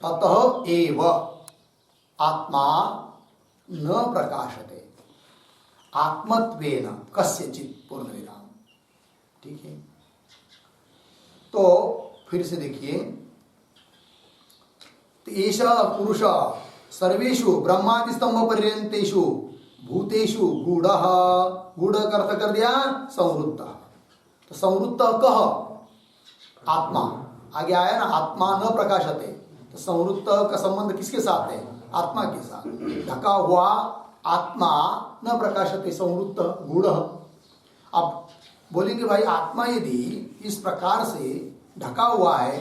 ततः एव आत्मा न प्रकाशते आत्मत्वेन कस्यचित्, पूर्णविराम, ठीक है। तो फिर से देखिए, एषः पुरुष सर्वेषु ब्रह्मादि स्तंभ पर्यंतेषु भूतेषु गूढ़, गूढ़ का अर्थ कर दिया संवृत्त, तो संवृत्त कह आत्मा, आगे आया ना आत्मा न प्रकाशते, तो संवृत्त का संबंध किसके साथ है? आत्मा के साथ। ढका हुआ आत्मा न प्रकाशते, संवृत्त गूढ़। अब बोलेंगे भाई आत्मा यदि इस प्रकार से ढका हुआ है,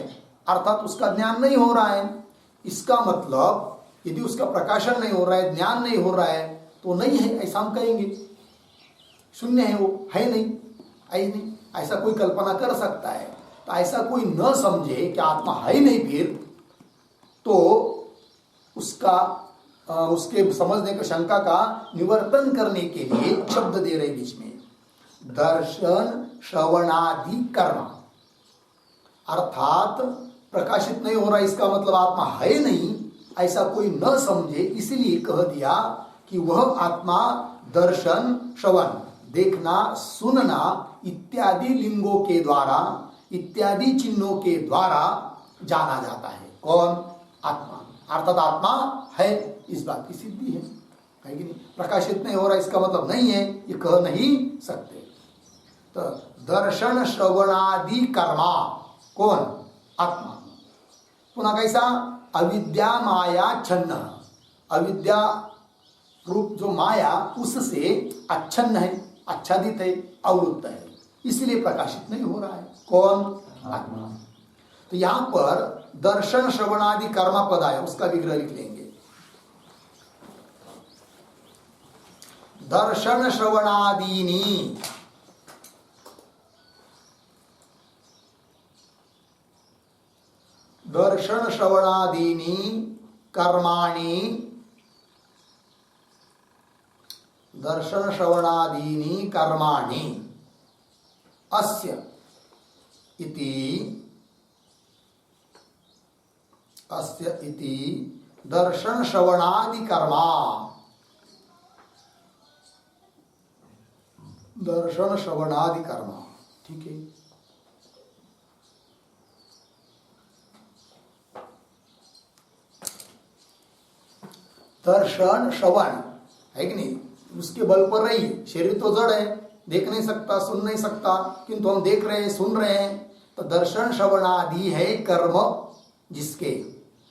अर्थात उसका ज्ञान नहीं हो रहा है, इसका मतलब यदि उसका प्रकाशन नहीं हो रहा है, ज्ञान नहीं हो रहा है, तो नहीं है ऐसा हम कहेंगे, शून्य है, वो है नहीं, ऐसा कोई कल्पना कर सकता है। तो ऐसा कोई न समझे कि आत्मा है नहीं, फिर तो उसका उसके समझने का शंका का निवर्तन करने के लिए शब्द दे रहे बीच में, दर्शन श्रवणादि कर्म, अर्थात प्रकाशित नहीं हो रहा, इसका मतलब आत्मा है नहीं, ऐसा कोई न समझे, इसलिए कह दिया कि वह आत्मा दर्शन श्रवण, देखना सुनना इत्यादि लिंगों के द्वारा, इत्यादि चिन्हों के द्वारा जाना जाता है। कौन? आत्मा, अर्थात आत्मा है, इस बात की सिद्धि है कि नहीं? प्रकाशित नहीं हो रहा इसका मतलब नहीं है, ये कह नहीं सकते। तो दर्शन श्रवणादि कर्मा कौन? आत्मा। पुनः कैसा? अविद्या माया छन्न, अविद्या रूप जो माया उससे अच्छन्न है, आच्छादित है, आवृत्त है, इसलिए प्रकाशित नहीं हो रहा है। कौन? आत्मा। तो यहां पर दर्शन श्रवणादि कर्म पद आया, उसका विग्रह लिख लेंगे। दर्शन श्रवणादीनी, दर्शन श्रवणादीनी कर्माणि, दर्शन श्रवणादीनी कर्माणि अस्य इति, अस्य इति दर्शन श्रवणादि कर्मा, दर्शन श्रवणादि कर्मा, ठीक है। दर्शन श्रवण है कि नहीं, उसके बल पर रही, शरीर तो जड़ है, देख नहीं सकता, सुन नहीं सकता, किंतु हम देख रहे हैं, सुन रहे हैं, तो दर्शन श्रवणादि है कर्म जिसके,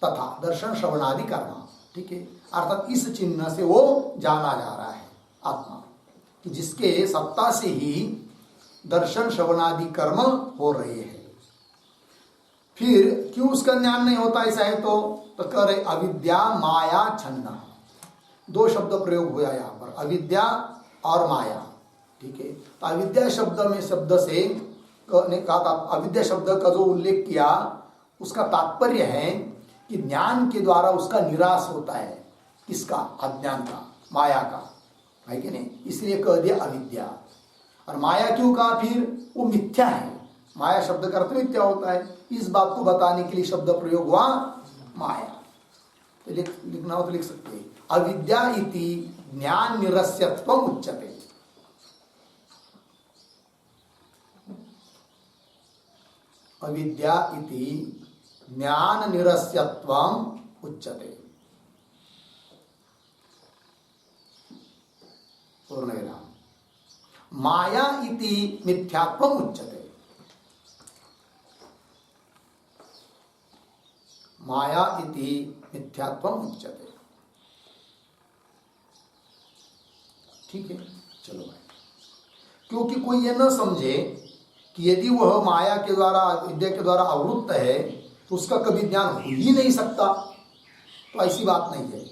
तथा दर्शन श्रवणादि कर्म, ठीक है। अर्थात इस चिन्ह से वो जाना जा रहा है आत्मा, कि जिसके सत्ता से ही दर्शन श्रवणादि कर्म हो रहे हैं। फिर क्यों उसका ज्ञान नहीं होता? ऐसा है तो कह रहे अविद्या माया छन्न, दो शब्द प्रयोग हुआ यहाँ पर, अविद्या और माया, ठीक है। तो अविद्या शब्द में, शब्द से ने कहा था, अविद्या शब्द का जो उल्लेख किया उसका तात्पर्य है कि ज्ञान के द्वारा उसका निराश होता है। किसका? अज्ञान का, माया का, है कि नहीं? इसलिए कह दिया अविद्या। और माया क्यों कहा? फिर वो मिथ्या है। माया शब्द का अर्थ मिथ्या होता है। इस बात को बताने के लिए शब्द प्रयोग हुआ माया। तो लिखना हो तो लिख सकते हैं, अविद्या इति ज्ञान निरस्यत्वम उच्यते। अविद्या इति ज्ञान निरस्यत्वम उच्यते। पूर्ण विराम। माया इति मिथ्यात्वम उच्यते। माया इति मिथ्यात्वम उच्यते। ठीक है, चलो भाई। क्योंकि कोई ये न समझे कि यदि वह माया के द्वारा, विद्या के द्वारा आवृत्त है तो उसका कभी ज्ञान हो ही नहीं सकता। तो ऐसी बात नहीं है।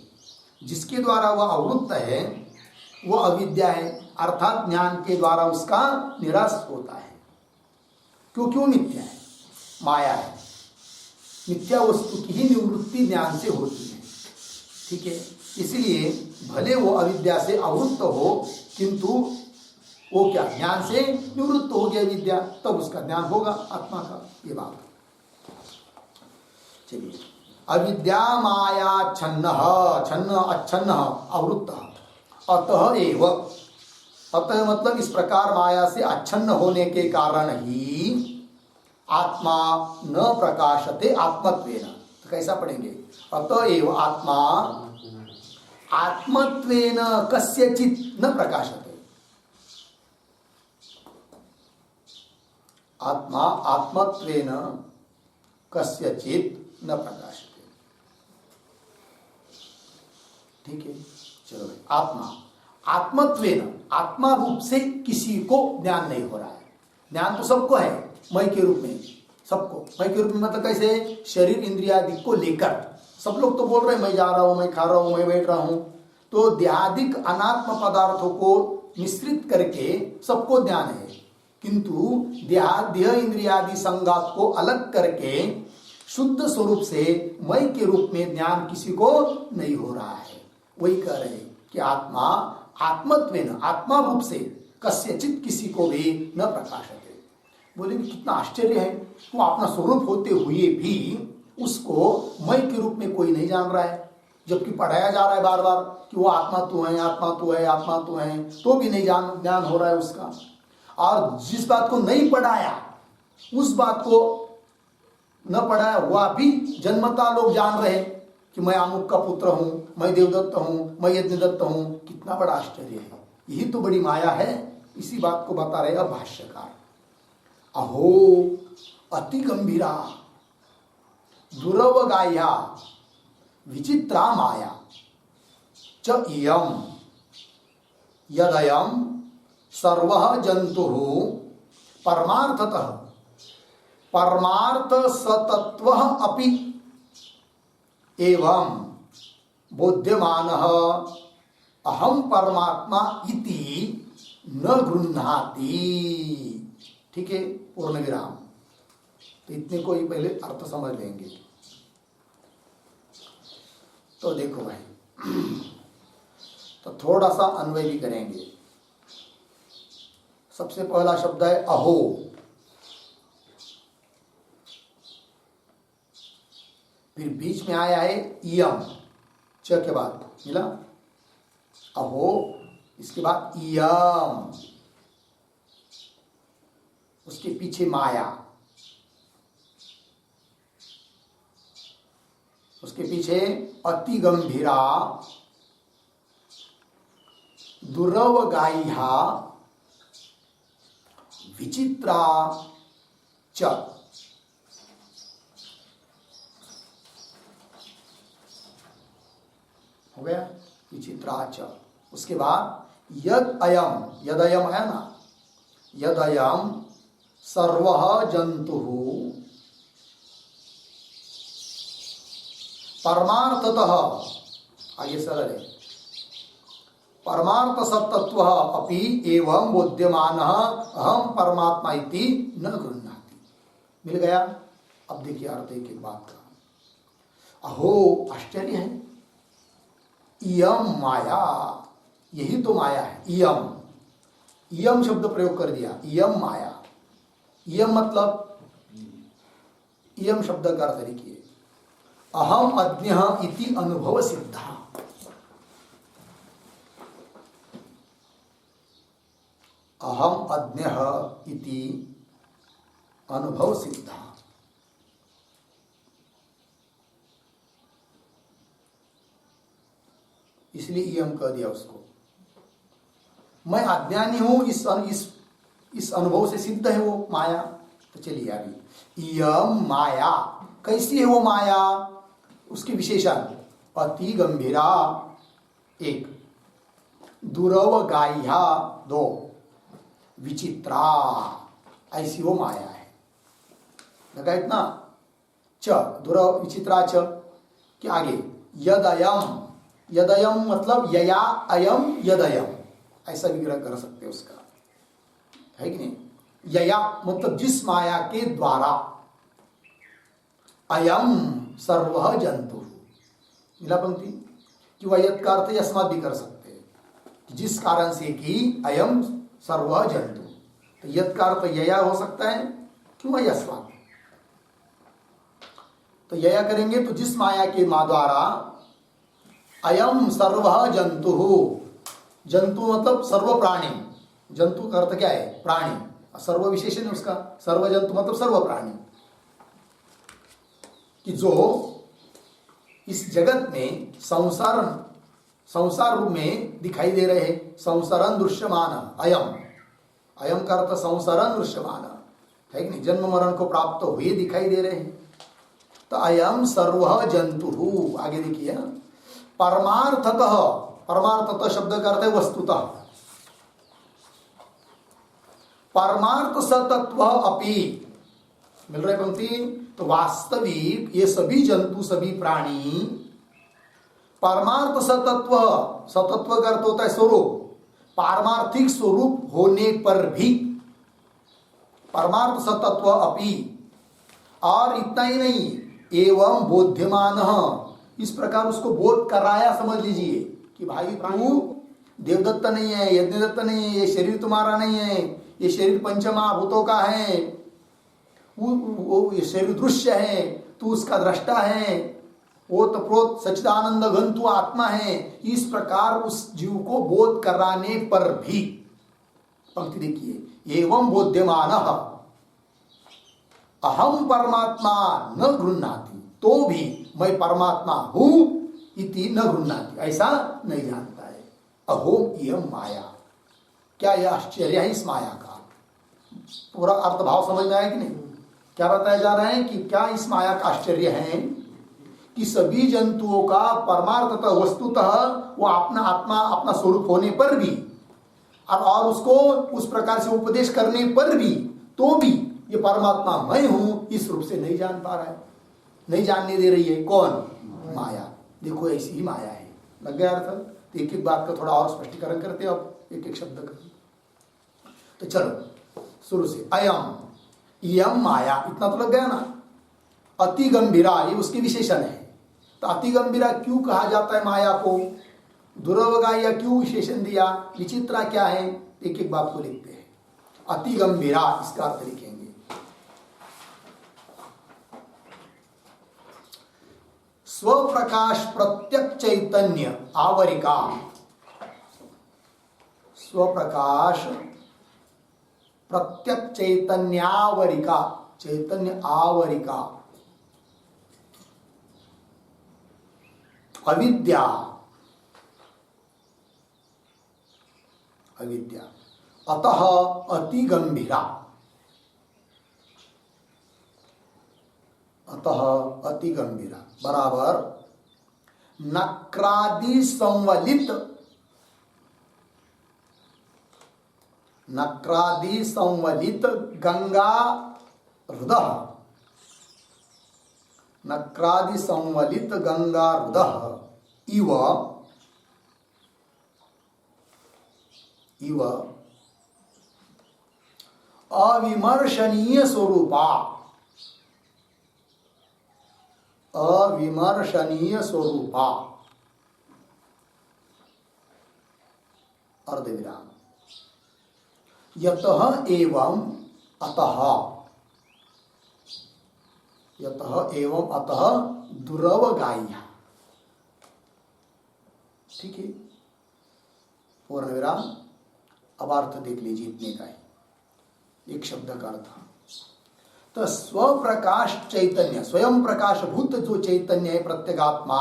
जिसके द्वारा वह आवृत्त है वह अविद्या है, अर्थात ज्ञान के द्वारा उसका निराश होता है। क्योंकि वो मिथ्या है, माया है। मिथ्या वस्तु की ही निवृत्ति ज्ञान से होती है। ठीक है, इसलिए भले वो अविद्या से आवृत्त हो, किंतु वो क्या? ज्ञान से निवृत्त हो गया विद्या, तब उसका ज्ञान होगा आत्मा का। ये बात। चलिए, अविद्या माया छन्न, छन्न अच्छन्न आवृत्त, अतः एव। अतः मतलब इस प्रकार माया से अच्छन्न होने के कारण ही आत्मा न प्रकाशते आत्मत्वेन। तो कैसा पढ़ेंगे? अतः एव आत्मा आत्मत्वेन कस्यचित् न प्रकाशते। आत्मा आत्मत्वेन कस्यचित् न प्रकाशते। ठीक है, चलो भाई। आत्मा आत्मत्वेन, आत्मा रूप से किसी को ज्ञान नहीं हो रहा है। ज्ञान तो सबको है, मैं के रूप में सबको। मैं के रूप में मतलब कैसे? शरीर इंद्रियादि को लेकर सब लोग तो बोल रहे हैं मैं जा रहा हूं, मैं खा रहा हूं, मैं बैठ रहा हूं। तो देहादिक अनात्म पदार्थों को मिश्रित करके सबको ज्ञान है, किंतु देह इंद्रियादि संगात को अलग करके शुद्ध स्वरूप से मैं के रूप में ज्ञान किसी को नहीं हो रहा है। वही कह रहे हैं कि आत्मा आत्मत्वेन, आत्मा रूप से कस्यचित् किसी को भी न प्रकाशते। बोले कितना आश्चर्य है, वो अपना स्वरूप होते हुए भी उसको मैं के रूप में कोई नहीं जान रहा है। जबकि पढ़ाया जा रहा है बार बार कि वो आत्मा तो है, आत्मा तो है, आत्मा तो है, तो भी नहीं ज्ञान हो रहा है उसका। और जिस बात को नहीं पढ़ाया उस बात को न पढ़ाया हुआ भी जन्मता लोग जान रहे कि मैं अमुक का पुत्र हूं, मैं देवदत्त हूं, मैं यज्ञदत्त हूं। कितना बड़ा आश्चर्य है। यही तो बड़ी माया है। इसी बात को बता रहे अब भाष्यकार। अहो अति गंभीरा दुरवगाह्या विचित्रा माया च इयं यदयं सर्वः जन्तुः परमार्थतः परमार्थ सतत्वः अपि एवं बोध्यमानः अहम परमात्मा इति न गृह्णाति। ठीक है, पूर्ण विराम। तो इतने को ही पहले अर्थ समझ लेंगे। तो देखो भाई, तो थोड़ा सा अन्वय भी करेंगे। सबसे पहला शब्द है अहो। फिर बीच में आया है इयम, च के बाद मिला अहो, इसके बाद इयम, उसके पीछे माया, उसके पीछे अति गंभीरा दुरवगाह्या विचित्रा च। हो गया विचित्रा च। उसके बाद यद अयम, यद अयम है ना, यद अयम सर्वः जंतुः परमार्थतः, आगे सरल है, परमार्थ सत्तत्व अपि एवं बोध्यमानः अहम परमात्मा इति न गृह्णाति। मिल गया। अब देखिए अर्थ एक एक बात का। अहो आश्चर्य है, इयम माया, यही तो माया है। इयम, इयम शब्द प्रयोग कर दिया, इयम माया। इयम मतलब, इयम शब्द का अर्थ लिखिए, अहम अज्ञः इति अनुभव सिद्धा। अहम अज्ञः इति अनुभव सिद्धा। इसलिए इयम कह दिया उसको। मैं अज्ञानी हूं, इस अनुभव से सिद्ध है वो माया। तो चलिए अभी, इयम माया कैसी है वो माया, उसकी विशेषण अति गंभीरा एक, दुरव गाह्या दो, विचित्रा, ऐसी वो माया है। लगा इतना? च दुरव विचित्रा च के आगे यदयम, यदयम मतलब यया अयम यदयम, ऐसा विग्रह कर सकते हैं उसका, है कि नहीं? यया मतलब जिस माया के द्वारा, अयम सर्व जंतु, मिला पंक्ति कि वह यत् का अर्थ यस्मात् भी कर सकते हैं, जिस कारण से कि अयम सर्व जंतु, तो यत् का अर्थ यया हो सकता है, क्यों यस्मात्। तो यया करेंगे तो जिस माया के मां द्वारा अयम सर्व जंतु, जंतु मतलब सर्व प्राणी, जंतु का अर्थ क्या है? प्राणी, सर्व विशेषण है उसका, सर्व जंतु मतलब सर्व प्राणी, कि जो इस जगत में संसार रूप में दिखाई दे रहे हैं। संसारन दृश्यमान, अयम, अयम का अर्थ संसारन दृश्यमान है कि नहीं, जन्म मरण को प्राप्त हुए दिखाई दे रहे हैं। तो अयम सर्व जंतु, आगे देखिए, परमार्थतः, परमार्थतः शब्द का अर्थ है वस्तुतः, परमार्थ सतत्व अपि, मिल रहे पंक्ति। तो वास्तविक ये सभी जंतु, सभी प्राणी परमार्थ सतत्व, सतत्व का अर्थ होता है स्वरूप, पारमार्थिक स्वरूप होने पर भी, परमार्थ सतत्व अपि, और इतना ही नहीं, एवं बोध्यमान, इस प्रकार उसको बोध कराया, समझ लीजिए कि भाई तू देवदत्त नहीं है, यज्ञदत्त नहीं है, ये शरीर तुम्हारा नहीं है, ये शरीर पंचमहाभूतों का है, वो ये शरीर दृश्य है, तू उसका दृष्टा है, वो तप्रोत सच्चिदानंद घन तू आत्मा है। इस प्रकार उस जीव को बोध कराने पर भी, पंक्ति देखिए, एवं बोध्यमान अहम परमात्मा न गृह्णाति, तो भी मैं परमात्मा हूं इति न गृह्णाति, ऐसा नहीं जानता है। अहो इयं माया, क्या यह आश्चर्य है इस माया का? पूरा अर्थ भाव समझ में आया कि नहीं? क्या बताया जा रहा है कि क्या इस माया का आश्चर्य है कि सभी जंतुओं का परमार्थतः वस्तुतः वो अपना आत्मा, अपना स्वरूप होने पर भी, और उसको उस प्रकार से उपदेश करने पर भी, तो भी ये परमात्मा मैं हूं इस रूप से नहीं जान पा रहा है, नहीं जानने दे रही है। कौन? माया। देखो ऐसी ही माया है। लग गया अर्थ? तो एक एक बात का थोड़ा और स्पष्टीकरण करते हैं अब, एक एक शब्द का। तो चलो शुरू से, अयम, इयम माया, इतना तो लग गया ना। अति गंभीरा, ये उसकी विशेषण है। तो अति गंभीरा क्यों कहा जाता है माया को? दुर्वगाया क्यों विशेषण दिया? विचित्रा क्या है? एक एक बात को लिखते हैं। अति गंभीरा, इसका अर्थ लिखेंगे, स्वप्रकाश प्रत्यक चैतन्य आवरिका, स्वप्रकाश प्रत्यक चैतन्यावरिका, चैतन्य आवरिका, अविद्या, अविद्या, अतः अति गंभीरा, अतः अति गंभीरा बराबर नक्रादि संवलित, नक्रादि संवलित गंगा हृदय, नक्रादि संवलित गंगा हृदय इव, इव अविमर्शनीय स्वरूपा, अविमर्शनीय स्वरूपा, अर्धविराम, यतः एवं अतः, यतः एवं अतः दुरवगाह्य। ठीक है, पूर्ण विराम। अब अर्थ देख लीजिए, इतने का ही एक शब्द का अर्थ। तो स्वप्रकाश चैतन्य, स्वयं प्रकाशभूत जो चैतन्य है प्रत्यगात्मा,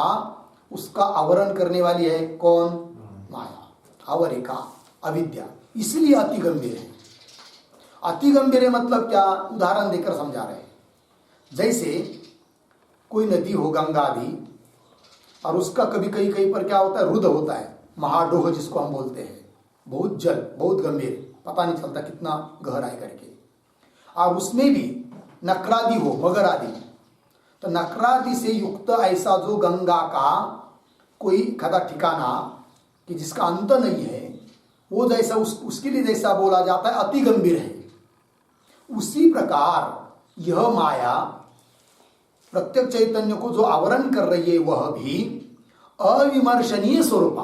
उसका आवरण करने वाली है कौन? माया, आवरिका, अविद्या। इसलिए अति गंभीर है। अति गंभीर है मतलब क्या? उदाहरण देकर समझा रहे हैं। जैसे कोई नदी हो, गंगा आदि, और उसका कभी कहीं कहीं पर क्या होता है, रुद्र होता है, महाडोह जिसको हम बोलते हैं, बहुत जल, बहुत गंभीर, पता नहीं चलता कितना गहरा है करके। और उसमें भी नकरादि हो, मगर आदि, तो नकरादि से युक्त ऐसा जो गंगा का कोई खदा ठिकाना कि जिसका अंत नहीं है, वो जैसा उसके लिए जैसा बोला जाता है अति गंभीर है, उसी प्रकार यह माया प्रत्यक्ष चैतन्य को जो आवरण कर रही है वह भी अविमर्शनीय स्वरूपा,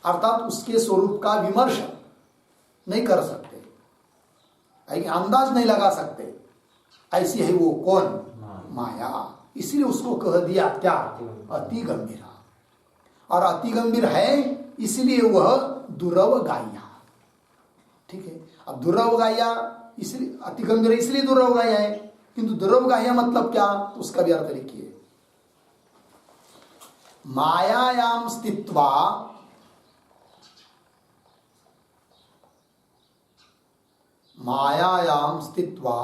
अर्थात उसके स्वरूप का विमर्श नहीं कर सकते, अंदाज नहीं लगा सकते, ऐसी है वो कौन? माया। इसलिए उसको कह दिया क्या? अति गंभीरा। और अति गंभीर है इसलिए वह दुरवगाह्या। ठीक है, अब दुरवगाह्या इसलिए अति गंभीर इसलिए दुरवगाह्या है, किंतु दुरवगाह्या मतलब क्या? तो उसका भी अर्थ लिखिए। मायायाम स्थित्वा मायायाम स्थित्वा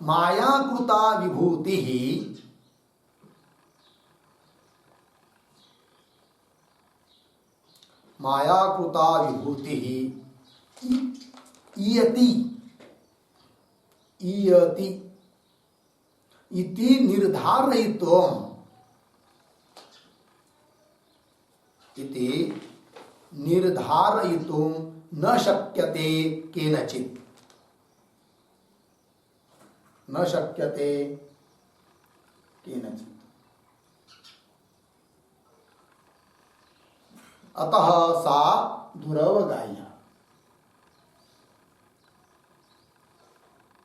मायाकृता विभूति ही मायाकृता विभूति ही इयति इयति इति निर्धारयितुम् इति निर्धारयितुं न शक्यते केनचित्, न शक्यते केनचित्। अतः सा दुरवगाह्या,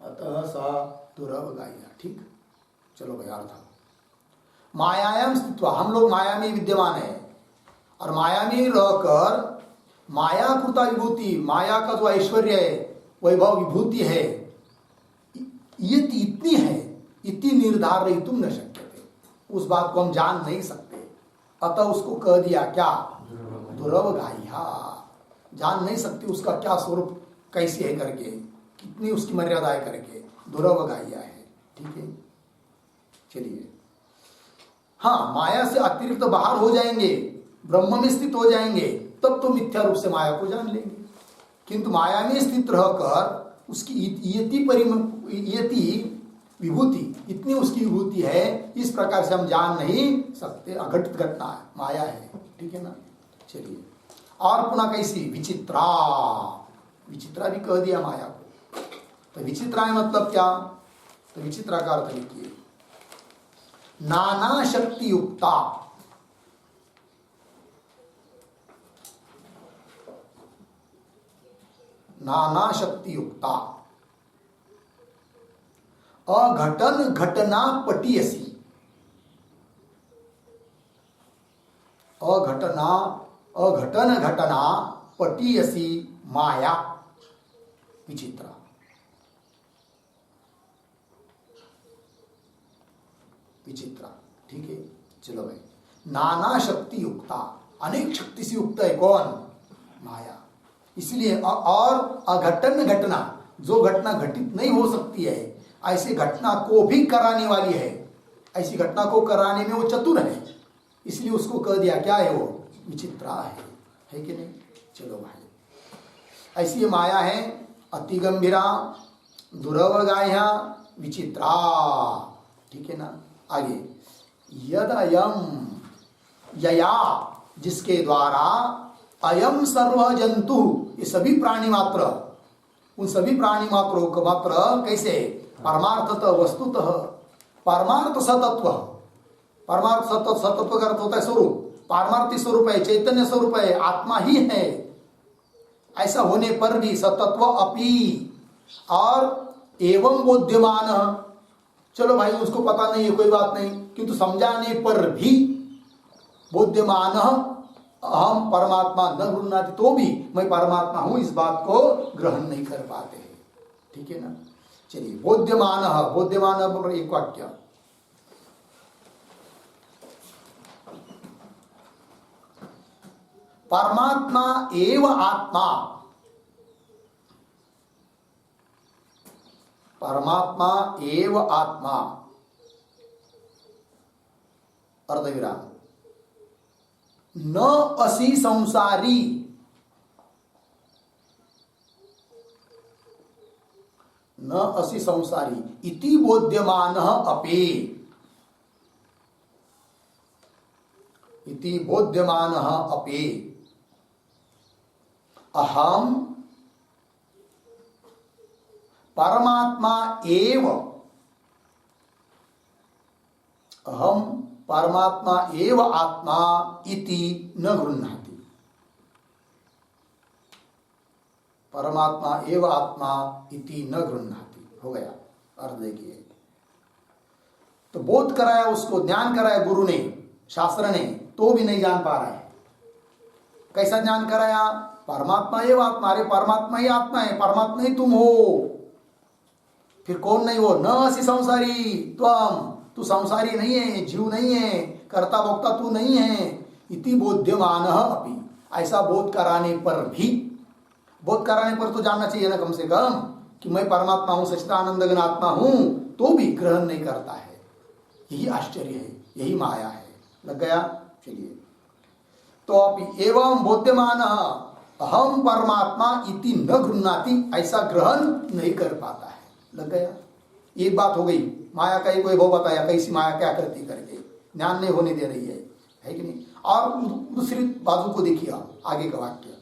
अतः सा दुरवगाह्या। ठीक, चलो भाई अर्थ। मायायाम स्थित्वा, हम लोग माया में विद्यमान है और माया में रहकर मायाकृता विभूति, माया का जो ऐश्वर्य है, वैभव, विभूति है, ये इतनी है, इतनी निर्धारयितुं न शक्यते, उस बात को हम जान नहीं सकते। अतः उसको कह दिया क्या? दुरवगाह्या। जान नहीं सकती उसका क्या स्वरूप कैसे है करके, कितनी उसकी मर्यादा है करके, दुरवगाह्या है। ठीक है, चलिए। हाँ, माया से अतिरिक्त बाहर हो जाएंगे, ब्रह्म में स्थित हो जाएंगे, तब तो मिथ्या रूप से माया को जान लेंगे। किंतु माया में स्थित रहकर उसकी इयति विभूति, इतनी उसकी विभूति है, इस प्रकार से हम जान नहीं सकते। अघटित घटना है, माया है। ठीक है ना, चलिए। और पुनः कैसी? विचित्रा, विचित्रा भी कह दिया माया को। तो विचित्रा है मतलब क्या? तो विचित्रा का अर्थ लिखिए, नाना शक्ति युक्ता, नाना शक्ति युक्ता, अघटन घटना पटियसी, अघटन घटना पटियसी माया विचित्रा। विचित्रा। ठीक है, चलो भाई। नाना शक्ति युक्ता, अनेक शक्ति से युक्त है कौन? माया। इसलिए और अघटन घटना, जो घटना घटित नहीं हो सकती है, ऐसी घटना को भी कराने वाली है, ऐसी घटना को कराने में वो चतुर है, इसलिए उसको कह दिया क्या है? वो विचित्रा है कि नहीं? चलो भाई, ऐसी माया है अति गंभीरा, दुरवगाह्या, विचित्रा। ठीक है ना, आगे। यद अयम, यया, जिसके द्वारा अयम सर्व जंतु, ये सभी प्राणी मात्र, उन सभी प्राणी मात्रों को मात्र कैसे परमार्थतः वस्तुतः परमार्थ सतत्व, परमार्थ सतत्व का अर्थ होता है स्वरूप, पारमार्थिक स्वरूप है, चैतन्य स्वरूप है, आत्मा ही है। ऐसा होने पर भी सतत्व अपि और एवं बोध्यमान, चलो भाई उसको पता नहीं है कोई बात नहीं, किंतु समझाने पर भी बोध्यमान अहम परमात्मा न गृह्णाति, तो भी मैं परमात्मा हूं इस बात को ग्रहण नहीं कर पाते हैं। ठीक है ना। चलिए बोध्यमान, बोध्यमान पर एक वाक्य, परमात्मा एव आत्मा, परमात्मा एव आत्मा, अर्धविराम, न असि संसारी, न असि संसारी इति बोध्यमानः अपि, इति बोध्यमानः अपि अहम परमात्मा एव, अहम परमात्मा एव आत्मा इति न गृह्णाति, परमात्मा एव आत्मा इति न गृह्णाति। हो गया अर्थ। देखिए तो बोध कराया उसको, ज्ञान कराया गुरु ने, शास्त्र ने, तो भी नहीं जान पा रहा है। कैसा ज्ञान कराया? परमात्मा एव आत्मा, अरे परमात्मा ही आत्मा है, परमात्मा ही तुम हो, फिर कौन नहीं हो? न असि संसारी त्वम, तू संसारी नहीं है, जीव नहीं है, कर्ता भोक्ता तू नहीं है। इति बोध्यमानः अपि, ऐसा बोध कराने पर भी, बोध कराने पर तो जानना चाहिए ना कम से कम कि मैं परमात्मा हूं, सच्चिदानंद घन आत्मा हूं, तो भी ग्रहण नहीं करता है। यही आश्चर्य है, यही माया है। लग गया? चलिए तो अपि एवं बोध्यमानः अहम परमात्मा इति न गृह्णाति, ऐसा ग्रहण नहीं कर पाता है। लग गया? एक बात हो गई, माया का एक वैभव बताया, कैसी माया क्या करती करके, ज्ञान नहीं होने दे रही है कि नहीं। और दूसरी बाजू को देखिए आगे का वाक्य,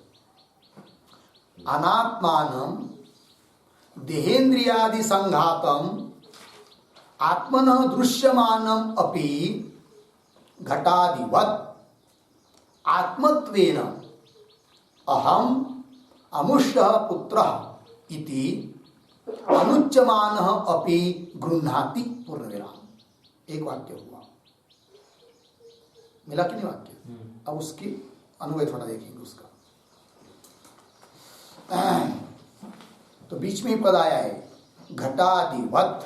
अनात्मानं देहेन्द्रियादि संघातम आत्मनः दृश्यमानम अपि घटादिवत् आत्मत्वेन अहम अमुष्यः पुत्रः इति अनुच्यमानः अपि गृह्णाति। पूर्णविराम। एक वाक्य हुआ, मिला कि नहीं वाक्य? अब उसकी अन्वय थोड़ा देखेंगे उसका। तो बीच में पद आया है घटादिवत्,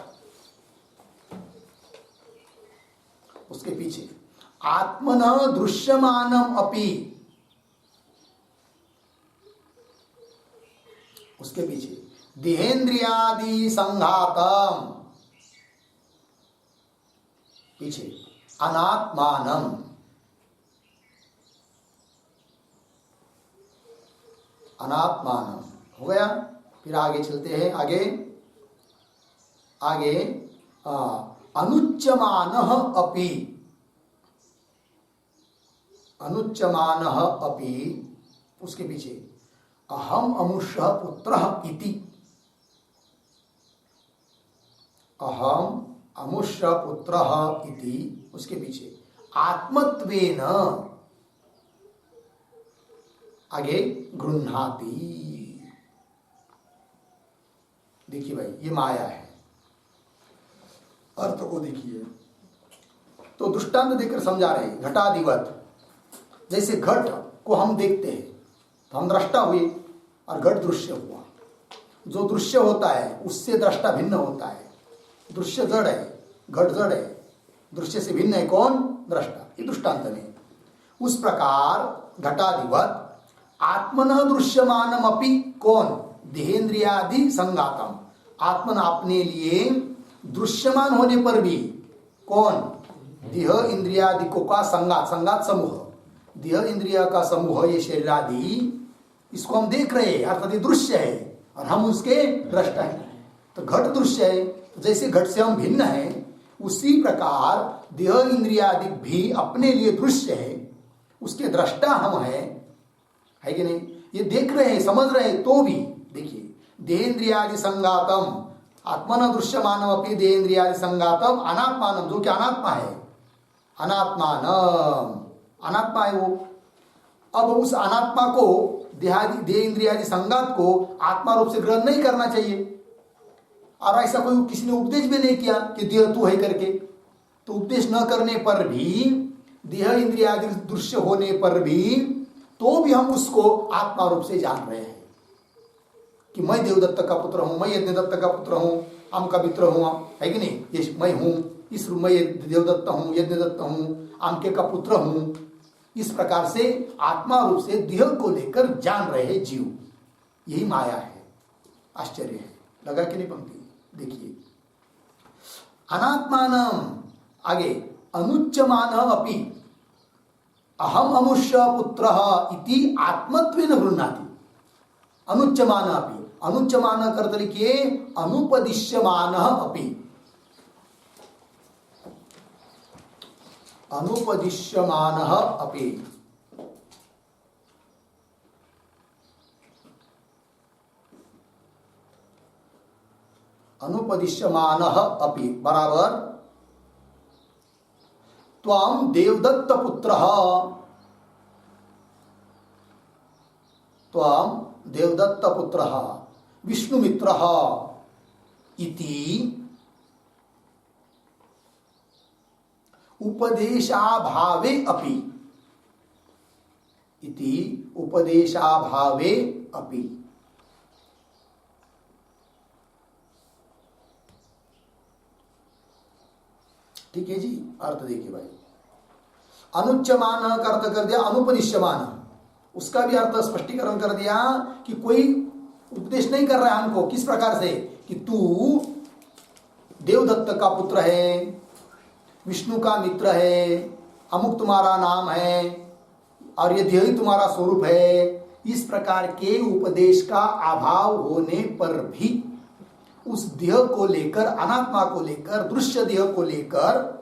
उसके पीछे आत्मनः दृश्यमानम अपि, उसके पीछे देहेन्द्रियादि संघातम, पीछे अनात्मानम, अनात्मानम। हो गया? फिर आगे चलते हैं, आगे अनुच्यमानः अपि, अनुच्यमानः अपि, उसके पीछे अहम अमुष्यः पुत्रः इति, अहम अमुष्य पुत्रः इति, उसके पीछे आत्मत्वेन, आगे गृह्णाति। देखिए भाई ये माया है, अर्थ को देखिए। तो दृष्टांत देकर समझा रहे हैं, घटादिवत, जैसे घट को हम देखते हैं तो हम दृष्टा हुए और घट दृश्य हुआ। जो दृश्य होता है उससे दृष्टा भिन्न होता है। दृश्य जड़ है, घट जड़ है, दृश्य से भिन्न है कौन? दृष्टा। ये दृष्टांत में उस प्रकार घटादिवत आत्मनः दृश्यमानम अपि, कौन? देहेन्द्रियादि संघातम, आत्मन अपने लिए दृश्यमान होने पर भी, कौन? देह इंद्रियादि को का संघात, संघात समूह, देह इंद्रिया का समूह, ये शरीर आदि, इसको हम देख रहे हैं, अर्थात ये दृश्य है और हम उसके दृष्टा हैं। तो घट दृश्य है, तो जैसे घट से हम भिन्न हैं, उसी प्रकार देह इंद्रियादि भी अपने लिए दृश्य है, उसके दृष्टा हम है कि नहीं? ये देख रहे हैं, समझ रहे हैं, तो भी देखिए देहेन्द्रियादि संघातम, आत्मन दृश्यमानम अपि देहेन्द्रियादि संगातम अनात्मानम, जो कि अनात्मा है, अनात्मानम, अनात्मा है वो। अब उस अनात्मा को देह इंद्रियादि संगात को आत्मा रूप से ग्रहण नहीं करना चाहिए। और ऐसा कोई किसी ने उपदेश भी नहीं किया कि देह तू है करके, तो उपदेश न करने पर भी, देह इंद्रियादि दृश्य होने पर भी, तो भी हम उसको आत्मा रूप से जान रहे हैं कि मैं देवदत्त का पुत्र हूं, मैं यज्ञदत्त का पुत्र हूं, आम का मित्र हूं, है कि नहीं, ये मैं हूं, इस रूप में देवदत्त हूं, यज्ञदत्त हूं, आमके का पुत्र हूं। इस प्रकार से आत्मा रूप से देह को लेकर जान रहे हैं जीव। यही माया है। आश्चर्य है, लगा कि नहीं पंक्ति? देखिए, अनात्मानम, आगे अनुच्यमान अपि अहम अमुष्य पुत्र इति आत्मत्वेन गृह्णाति। अनुच्यमान अपि, अनुच्यमान करते लिखिए अनुपदिश्यमान अपि, अनुपदिश्यमान अपि, अनुपदिश्यमान अपि बराबर त्वाम देवदत्त पुत्र, त्वाम देवदत्त पुत्र विष्णुमित्र इति उपदेशाभावे अपि, इति उपदेशाभावे अपि। ठीक है जी, अर्थ देखिए भाई। अनुच्यमान का अर्थ कर दिया अनुपदिश्यमान, उसका भी अर्थ स्पष्टीकरण कर दिया कि कोई उपदेश नहीं कर रहा है हमको। किस प्रकार से? कि तू देवदत्त का पुत्र है, विष्णु का मित्र है, अमुक तुम्हारा नाम है और ये देह ही तुम्हारा स्वरूप है। इस प्रकार के उपदेश का अभाव होने पर भी उस देह को लेकर, अनात्मा को लेकर, दृश्य देह को लेकर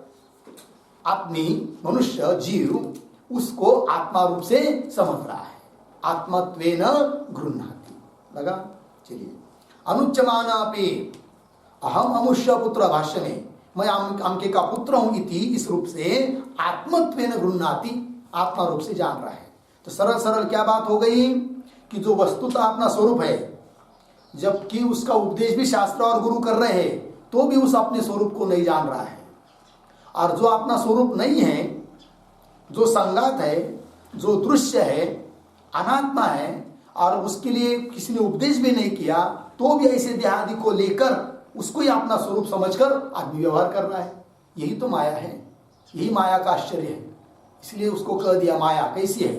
अपनी मनुष्य जीव उसको आत्मा रूप से समझ रहा है। आत्मत्वेन गृह्णाति। लगा? चलिए, अनुच्यमान अपि अहम अमुष्य पुत्र, भाष्य में मैं अमके का पुत्र हूं इति, इस रूप से आत्मत्वेन गृह्णाति, आत्मा रूप से जान रहा है। तो सरल सरल क्या बात हो गई कि जो वस्तुतः अपना स्वरूप है, जबकि उसका उपदेश भी शास्त्र और गुरु कर रहे हैं, तो भी उस अपने स्वरूप को नहीं जान रहा है। और जो अपना स्वरूप नहीं है, जो संगात है, जो दृश्य है, अनात्मा है, और उसके लिए किसी ने उपदेश भी नहीं किया, तो भी ऐसे देहादि को लेकर उसको ही अपना स्वरूप समझकर आदमी व्यवहार कर रहा है। यही तो माया है, यही माया का आश्चर्य है। इसलिए उसको कह दिया माया कैसी है?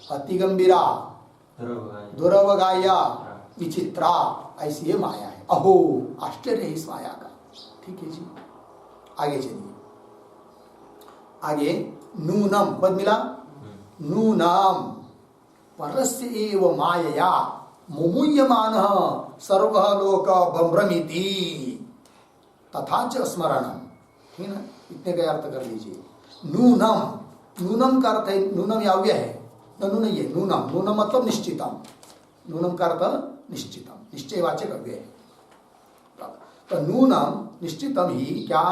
अति गंभीरा, दुरवगाया, विचित्रा, ऐसी ये माया है। अहो, आश्चर्य है इस माया का। ठीक है जी, आगे चलिए। आगे नूनम पद मिला, नूनम परस्य एव मायया मुमुह्यमान सर्वः लोक भ्रमिति तथा च स्मरणम। ठीक ना, इतने का अर्थ कर लीजिए। नूनम, नूनम का अर्थ है, नूनम याव्य है, ननु नहीं है, नूनम, नूनम मतलब निश्चितम। नूनम का अर्थ निश्चितम, निश्चयवाचक अव्यय है। तो नूनम निश्चितम ही क्या?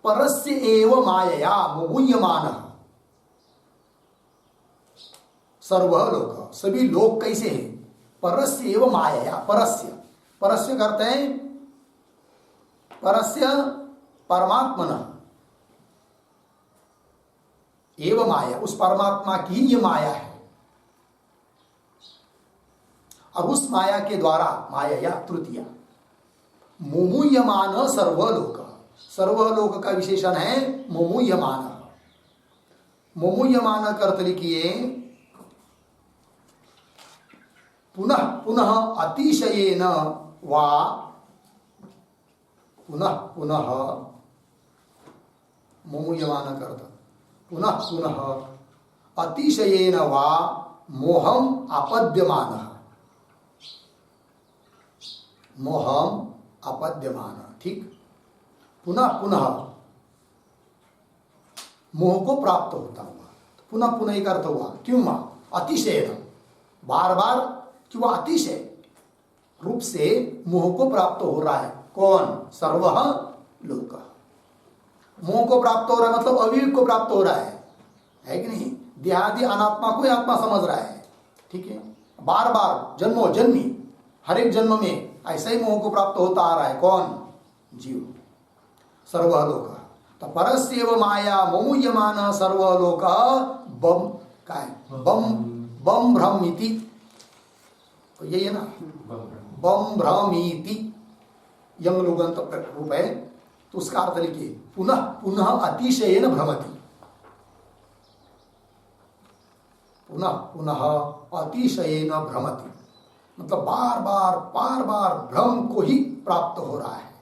परस्य एव मायया मुमुह्यमान सर्व लोक, सभी लोग कैसे हैं? परस्य एव मायया, परस्य, परस्य का अर्थ है परस्य परमात्मन एव माया, उस परमात्मा की ये माया है। और उस माया के द्वारा, माया या तृतीया, मुमुह्यमान सर्वलोक, सर्वलोक का विशेषण है मुमुह्यमान। मुमुह्यमान का अर्थ लिखिए पुनः पुनः अतिशयेन वा, पुनः पुनः, मुमुह्यमान का अर्थ पुनः पुनः अतिशयेन वा मोहम अपद्यमान, मोहम अपद्यमान। ठीक, पुनः पुनः मोह को प्राप्त होता हुआ, पुनः पुनः एक अर्थ हुआ। क्यों? अतिशयन, बार बार, कि वह अतिशय रूप से मोह को प्राप्त हो रहा है। कौन? सर्व लोक। मोह को प्राप्त हो रहा है मतलब अविवेक को प्राप्त हो रहा है कि नहीं? देहादि अनात्मा को ही आत्मा समझ रहा है, ठीक है। बार बार जन्मों जन्मी हर एक जन्म में ऐसा ही मोह को प्राप्त होता आ रहा है। कौन? जीव। सर्वलोक तो परस्येव माया मोमुह्यमान सर्वलोक बम काय बम बम भ्रमिति, तो यही है ना, बम भ्रमिति यंग लोगंत रूप है। तो उसका अर्थ लिखिए पुनः पुनः अतिशयेन भ्रमति, पुनः पुनः अतिशयेन भ्रमति मतलब बार बार भ्रम को ही प्राप्त हो रहा है,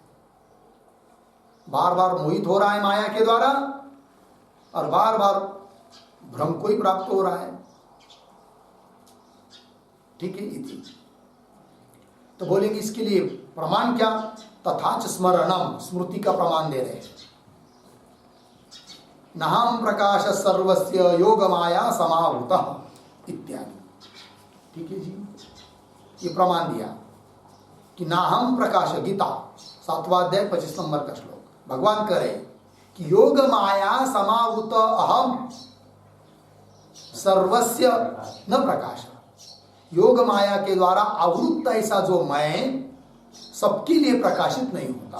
बार बार मोहित हो रहा है माया के द्वारा और बार बार भ्रम को ही प्राप्त हो रहा है, ठीक है। इति तो बोलेंगे इसके लिए प्रमाण क्या? तथाच स्मरणम, स्मृति का प्रमाण दे रहे हैं। नहम प्रकाश सर्वस्य योग माया समाहूत इत्यादि, ठीक है जी। ये प्रमाण दिया कि नाहम प्रकाश, गीता 7वां अध्याय 25 नंबर का श्लोक। भगवान कह रहे कि योग माया समाहूत अहम सर्वस्य न प्रकाश, योग माया के द्वारा आवृत्त ऐसा जो मैं सबके लिए प्रकाशित नहीं होता,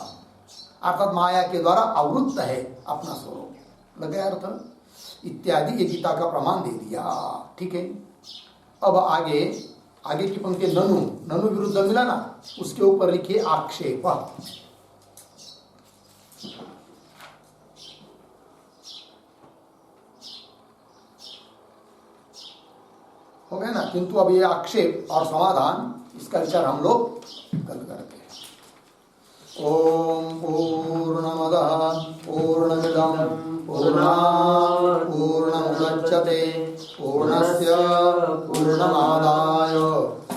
अर्थात माया के द्वारा आवृत्त है अपना स्वरूप। लगे अर्थ? इत्यादि ये गीता का प्रमाण दे दिया, ठीक है। अब आगे की पंक्ति ननु, ननु विरुद्ध मिला ना, उसके ऊपर लिखिए आक्षेप। हो गया ना, किंतु अब ये आक्षेप और समाधान इसका विचार हम लोग कल करते हैं। ओम पूर्णमदः पूर्णमिदं पूर्णात् पूर्णमुदच्यते पूर्णस्य पूर्णमादाय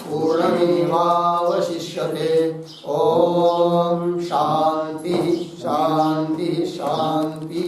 पूर्णमेवावशिष्यते। ओम शांति शांति शांति।